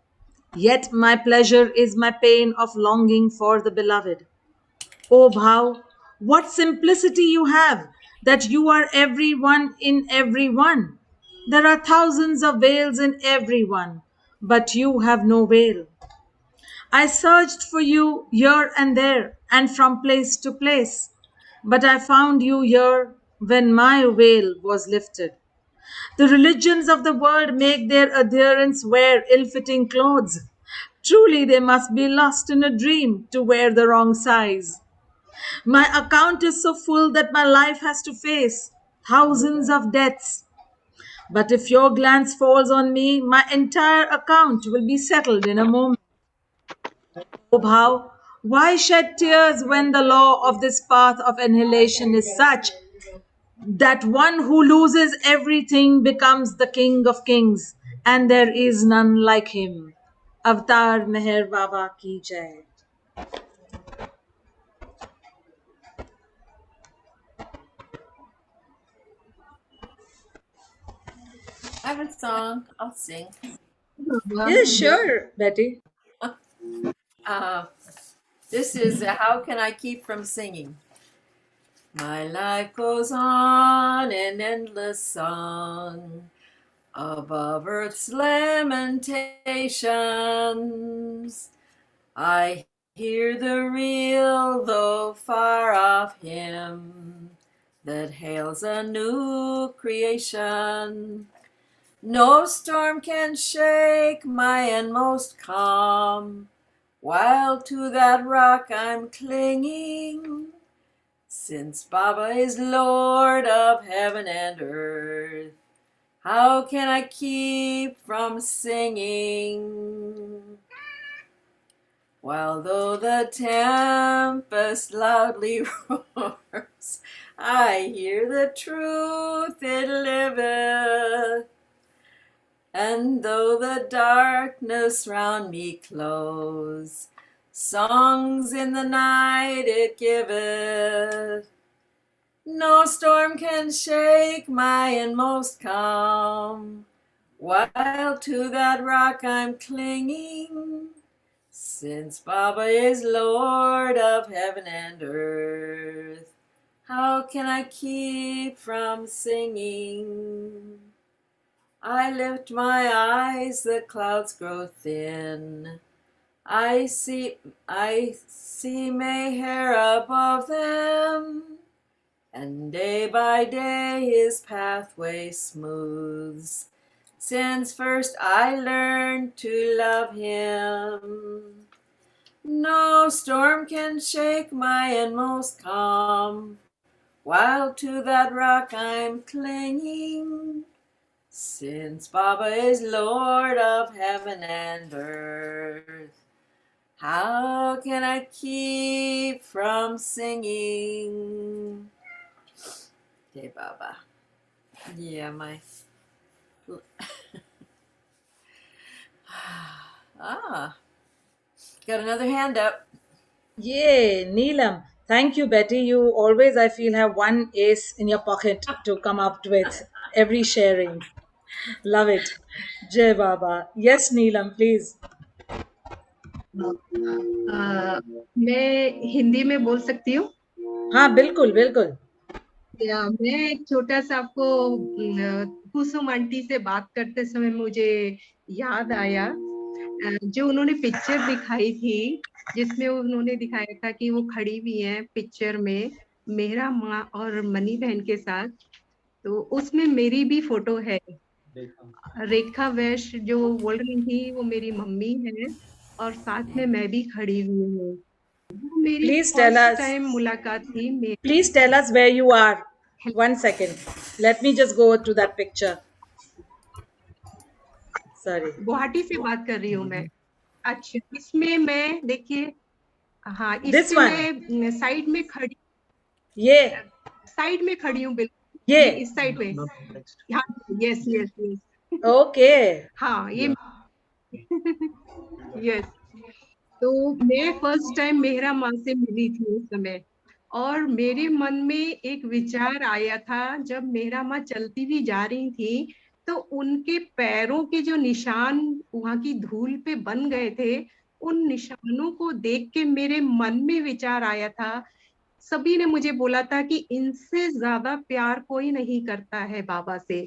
S17: Yet my pleasure is my pain of longing for the beloved. O Bhav, what simplicity you have, that you are everyone in everyone. There are thousands of veils in everyone, but you have no veil. I searched for you here and there and from place to place, but I found you here when my veil was lifted. The religions of the world make their adherents wear ill-fitting clothes. Truly, they must be lost in a dream to wear the wrong size. My account is so full that my life has to face thousands of deaths. But if your glance falls on me, my entire account will be settled in a moment. O Bhav, why shed tears when the law of this path of annihilation is such that one who loses everything becomes the king of kings, and there is none like him. Avatar Meher Baba Ki Jai.
S18: have a song. I'll sing.
S17: Yeah, sure, Betty.
S18: This is How Can I Keep From Singing? My life goes on in endless song above earth's lamentations. I hear the real, though far off hymn that hails a new creation. No storm can shake my inmost calm, while to that rock I'm clinging. Since Baba is Lord of heaven and earth, how can I keep from singing? While though the tempest loudly roars, I hear the truth it liveth. And though the darkness round me close, songs in the night it giveth. No storm can shake my inmost calm, while to that rock I'm clinging. Since Baba is Lord of heaven and earth, how can I keep from singing? I lift my eyes, the clouds grow thin. I see Meher above them, and day by day his pathway smooths. Since first I learned to love him, no storm can shake my inmost calm, while to that rock I'm clinging. Since Baba is Lord of heaven and earth, how can I keep from singing? Hey, Baba. Yeah, my... Got another hand up.
S17: Yay, Neelam. Thank you, Betty. You always, I feel, have one ace in your pocket to come up with every sharing. Love it. Jai Baba. Yes, Neelam, please.
S19: मैं हिंदी में बोल सकती हूँ?
S17: हाँ, बिल्कुल बिल्कुल।
S19: मैं एक छोटा सा आपको कुसुम आंटी से बात करते समय मुझे याद आया जो उन्होंने पिक्चर दिखाई थी जिसमें उन्होंने दिखाया था कि वो खड़ी हुई है पिक्चर में मेरा माँ और मनी बहन के साथ, तो उसमें मेरी भी फोटो है। रेखा वैश्य जो बोल रही थी वो मेरी मम्मी है और साथ में मैं भी खड़ी हुई हूँ। मेरी फर्स्ट टाइम मुलाकात थी।
S17: Please tell us where you are. 1 second. Let me just go to that picture. Sorry.
S19: Guwahati से बात कर रही हूँ मैं। अच्छा, इसमें मैं देखिए, हाँ,
S17: This
S19: इसमें
S17: one.
S19: मैं साइड में खड़ी,
S17: ये
S19: साइड में खड़ी हूँ बिल्कुल,
S17: ये
S19: इस साइड में। हाँ, यस यस यस।
S17: Okay.
S19: हाँ, ये यस। तो मैं फर्स्ट टाइम मेहरा माँ से मिली थी उस समय और मेरे मन में एक विचार आया था जब मेहरा माँ चलती हुई जा रही थी तो उनके पैरों के जो निशान वहां की धूल पे बन गए थे, उन निशानों को देख के मेरे मन में विचार आया था। सभी ने मुझे बोला था कि इनसे ज्यादा प्यार कोई नहीं करता है बाबा से।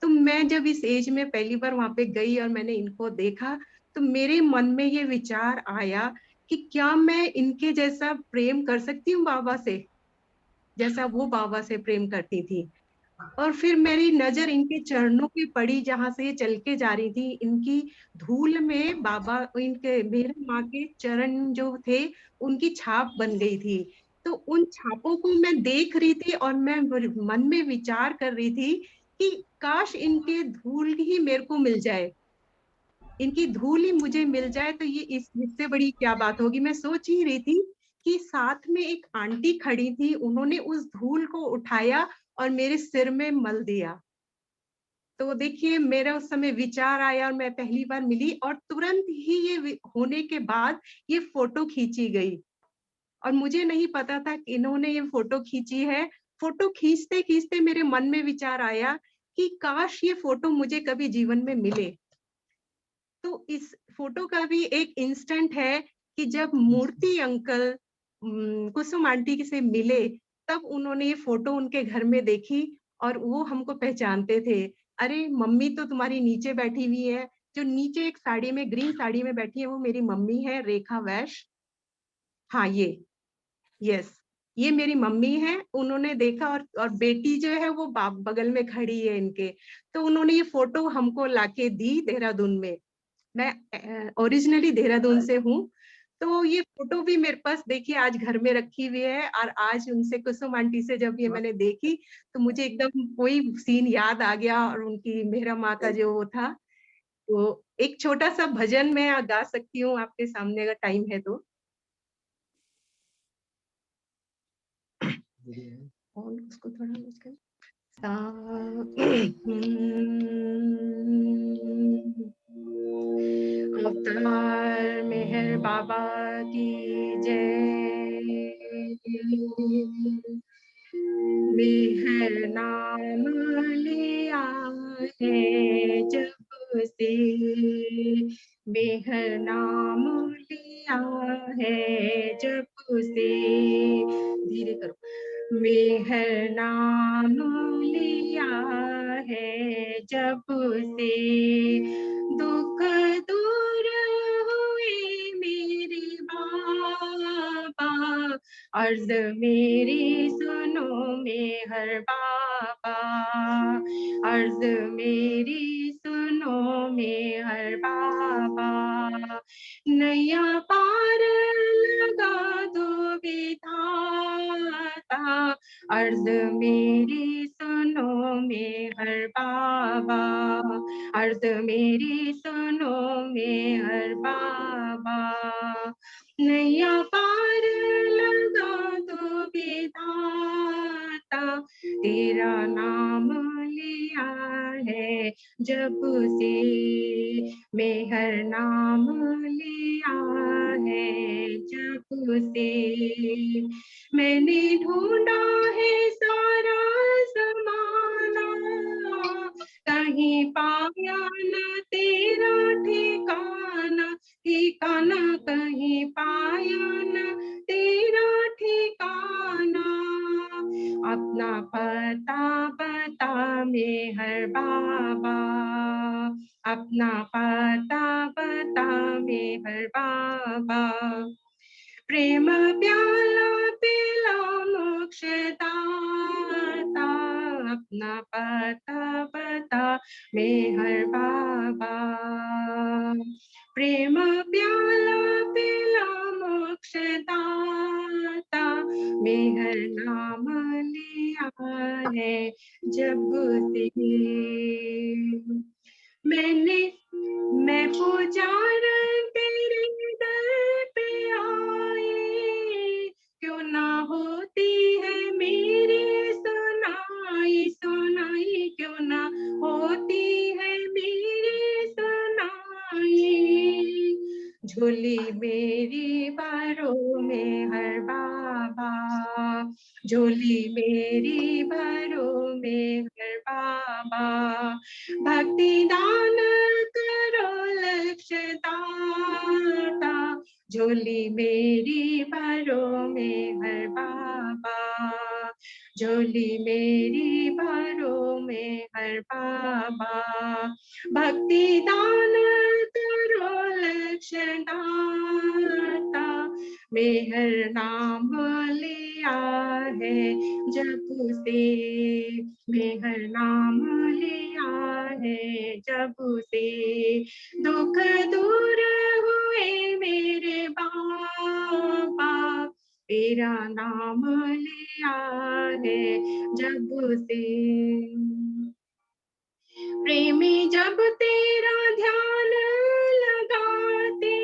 S19: तो मैं जब इस एज में पहली बार वहां पे गई और मैंने इनको देखा तो मेरे मन में ये विचार आया कि क्या मैं इनके जैसा प्रेम कर सकती हूँ बाबा से, जैसा वो बाबा से प्रेम करती थी। और फिर मेरी नजर इनके चरणों पे पड़ी जहां से ये चल के जा रही थी। इनकी धूल में बाबा, इनके मेरे माँ के चरण जो थे उनकी छाप बन गई थी। तो उन छापों को मैं देख रही थी और मैं मन में विचार कर रही थी कि काश इनके धूल ही मेरे को मिल जाए, इनकी धूल ही मुझे मिल जाए तो ये इससे बड़ी क्या बात होगी। मैं सोच ही रही थी कि साथ में एक आंटी खड़ी थी, उन्होंने उस धूल को उठाया और मेरे सिर में मल दिया। तो देखिए मेरा उस समय विचार आया और मैं पहली बार मिली और तुरंत ही ये होने के बाद ये फोटो खींची गई और मुझे नहीं पता था कि इन्होंने ये फोटो खींची है। फोटो खींचते खींचते मेरे मन में विचार आया कि काश ये फोटो मुझे कभी जीवन में मिले। तो इस फोटो का भी एक इंस्टेंट है कि जब मूर्ति अंकल कुसुम आंटी से मिले, तब उन्होंने ये फोटो उनके घर में देखी और वो हमको पहचानते थे। अरे मम्मी तो तुम्हारी नीचे बैठी हुई है, जो नीचे एक साड़ी में, ग्रीन साड़ी में बैठी है, वो मेरी मम्मी है, रेखा वैश्य। हाँ यस, ये मेरी मम्मी है। उन्होंने देखा और बेटी जो है वो बगल में खड़ी है इनके। तो उन्होंने ये फोटो हमको लाके दी देहरादून में। मैं ओरिजिनली देहरादून से हूँ। तो ये फोटो भी मेरे पास देखिए आज घर में रखी हुई है। और आज उनसे, कुसुम आंटी से जब ये मैंने देखी, तो मुझे एकदम कोई सीन याद आ गया। और उनकी मेहरा माँ का जो वो था, तो एक छोटा सा भजन मैं गा सकती हूँ आपके सामने अगर टाइम है तो। और उसको थोड़ा मुश्किल अवतार मेहर बाबा की जय। मेहर नाम लिया है जब से, मेहर नाम लिया है जब से, धीरे करो, मेहर नाम लिया है जब से, दुख दूर हुए मेरे बाबा, अर्ज मेरी सुनो मेहर बाबा, अर्ज मेरी सुनो मेहर बाबा, नैया पार लगा दो विधाता, अर्ज मेरी सुनो मेहर बाबा, अर्ज मेरी सुनो मेहर बाबा, नैया पार लगा दो विधाता, तेरा नाम लिया है जब से, मेहर नाम लिया है जब से, मैंने ढूंढा है सारा ज़माना, कहीं पाया न तेरा ठिकाना, ठिकाना कहीं पाया न तेरा ठिकाना, अपना पता बता मेहर बाबा, अपना पता बता मेहर बाबा, प्रेम प्याला पिला मोक्ष दाता, अपना पता बता मेहर बाबा, प्रेम प्याला पिला मोक्ष दाता, मेहर नाम लिया है जब से, मैं पुजारन तेरे दर पे आई, क्यों ना होती है मेरी सुनाई, सुनाई क्यों ना होती है मेरी सुनाई, झोली मेरी भरो मेहर बाबा, झोली मेरी भरो मेहर बाबा, भक्ति दान करो लक्ष्य दाता, झोली मेरी भरो मेहर बाबा, झोली मेरी भरो मेहर बाबा, भक्ति दान करो लक्ष्य दाता, मेहर नाम लिया है जब से, मेहर नाम लिया है जब से, दुख दूर हुए मेरे बाबा, तेरा नाम लिया है जब से, प्रेमी जब तेरा ध्यान लगाते,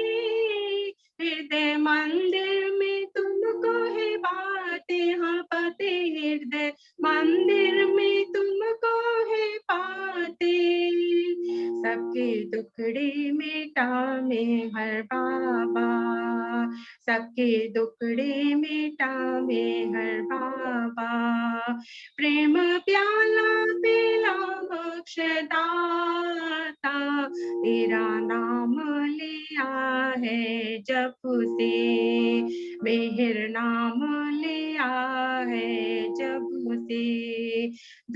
S19: हृदय मंदिर में तुमको है बातें, हाँ पाते, हृदय मंदिर में तुमको है पाते, सबके दुखड़े मिटा मेहर बाबा, सबके दुखड़े मिटा मेहर बाबा प्रेम प्याला पिला मोक्षदाता तेरा नाम लिया है जब से मेहर नाम लिया है जब से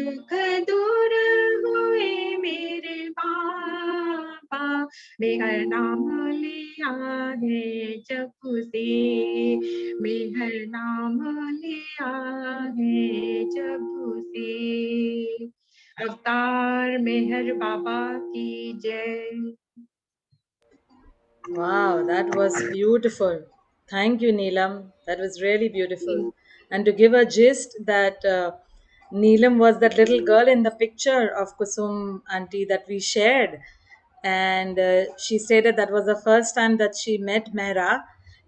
S19: दुख दूर हुए मेरे बाबा मेहर नाम लिया है जब से मेहर नाम लिया है जब से अवतार मेहर बाबा की जय.
S17: Wow, that was beautiful. Thank you, Neelam. That was really beautiful. And to give a gist, that Neelam was that little girl in the picture of Kusum auntie that we shared. And she stated that was the first time that she met Mehra.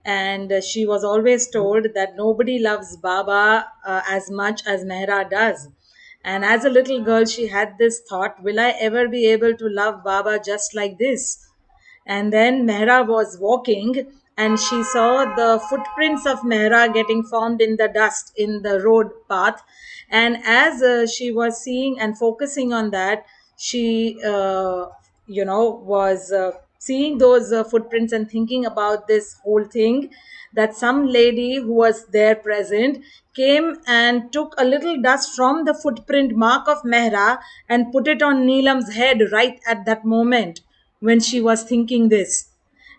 S17: And she was always told that nobody loves Baba as much as Mehra does. And as a little girl, she had this thought, will I ever be able to love Baba just like this? And then Mehra was walking and she saw the footprints of Mehra getting formed in the dust in the road path. And as she was seeing and focusing on that, she, was seeing those footprints and thinking about this whole thing, that some lady who was there present came and took a little dust from the footprint mark of Mehra and put it on Neelam's head right at that moment when she was thinking this.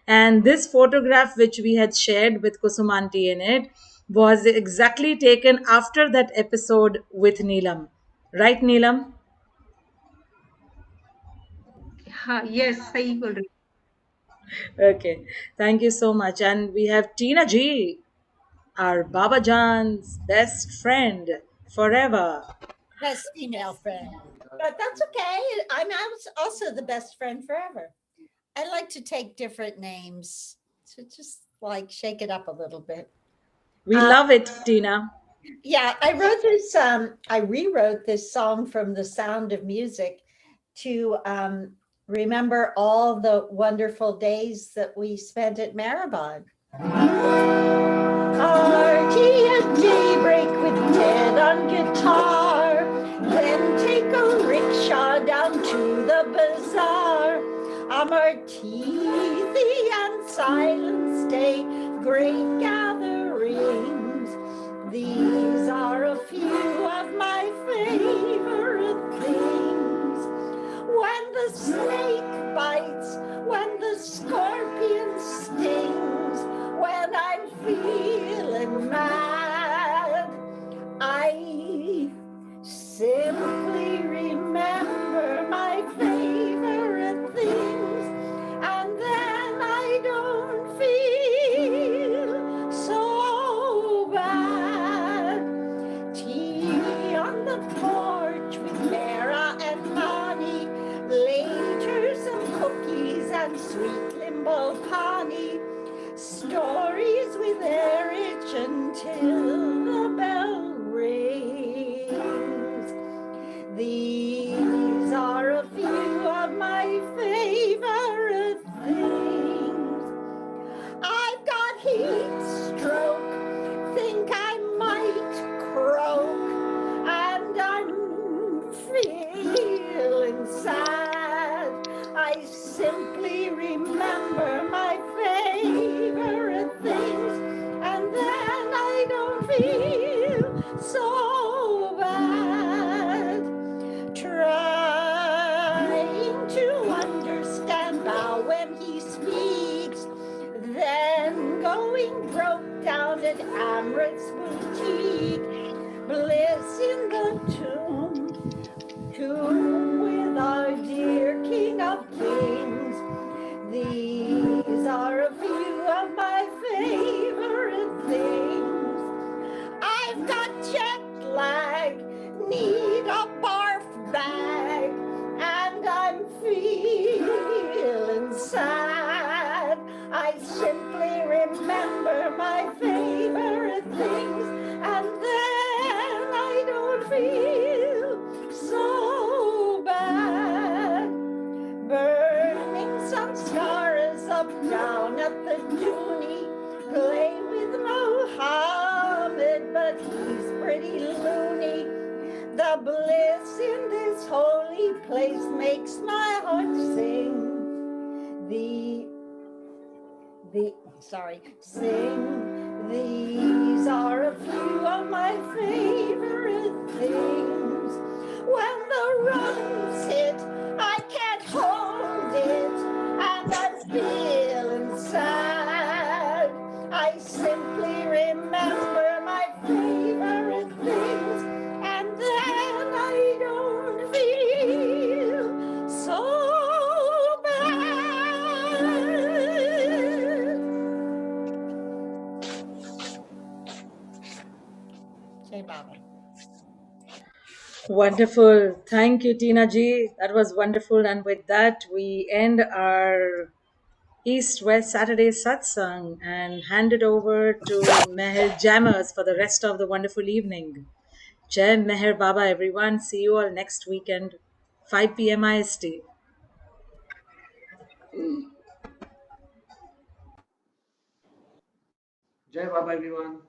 S17: And this photograph, which we had shared with Kusumanti in it, was exactly taken after that episode with Neelam. Right, Neelam?
S19: हाँ yes सही बोल रहे.
S17: Okay. Thank you so much. And we have Tina G, our Baba Jan's best friend forever.
S1: Best female friend. But that's okay. I'm also the best friend forever. I like to take different names to just like shake it up a little bit.
S17: We love it, Tina.
S1: Yeah, I wrote this, I rewrote this song from The Sound of Music to remember all the wonderful days that we spent at Maribod. Party at daybreak with Ted on guitar, then take a rickshaw down to the bazaar. A martini and silence day, great gatherings. These are a few of my favorite things. When the snake bites, when the scorpion stings, when I'm feeling mad, I simply remember my favorite things, and then I don't feel so bad. Tea on the porch with Mara and Monty, later some cookies and sweet limbo pani, stories with Erich until the bell rings. These are a few of my favorite things. I've got heat stroke, think I might croak, and I'm feeling sad. I simply remember my favorite things, and then I don't feel so bad. Trying to understand Bao when he speaks, then going broke down at Amrit's boutique. Bliss in the tomb with our dear King of Kings. These are a few of my favorite things. I've got jet lag, need a barf bag, and I'm feeling sad. I simply remember my favorite things, and then I don't feel so The bliss in this holy place makes my heart sing. Sing. These are a few of my favorite things. When the runs hit, I can't hold it, and I'm feeling sad. I simply remember my favorite things, and then I don't feel so bad. Say Baba.
S17: Wonderful. Thank you, Tina Ji. That was wonderful. And with that, we end our East-West Saturday Satsang and hand it over to Meher Jammers for the rest of the wonderful evening. Jai Meher Baba, everyone. See you all next weekend, 5 p.m. IST.
S2: Jai Baba, everyone.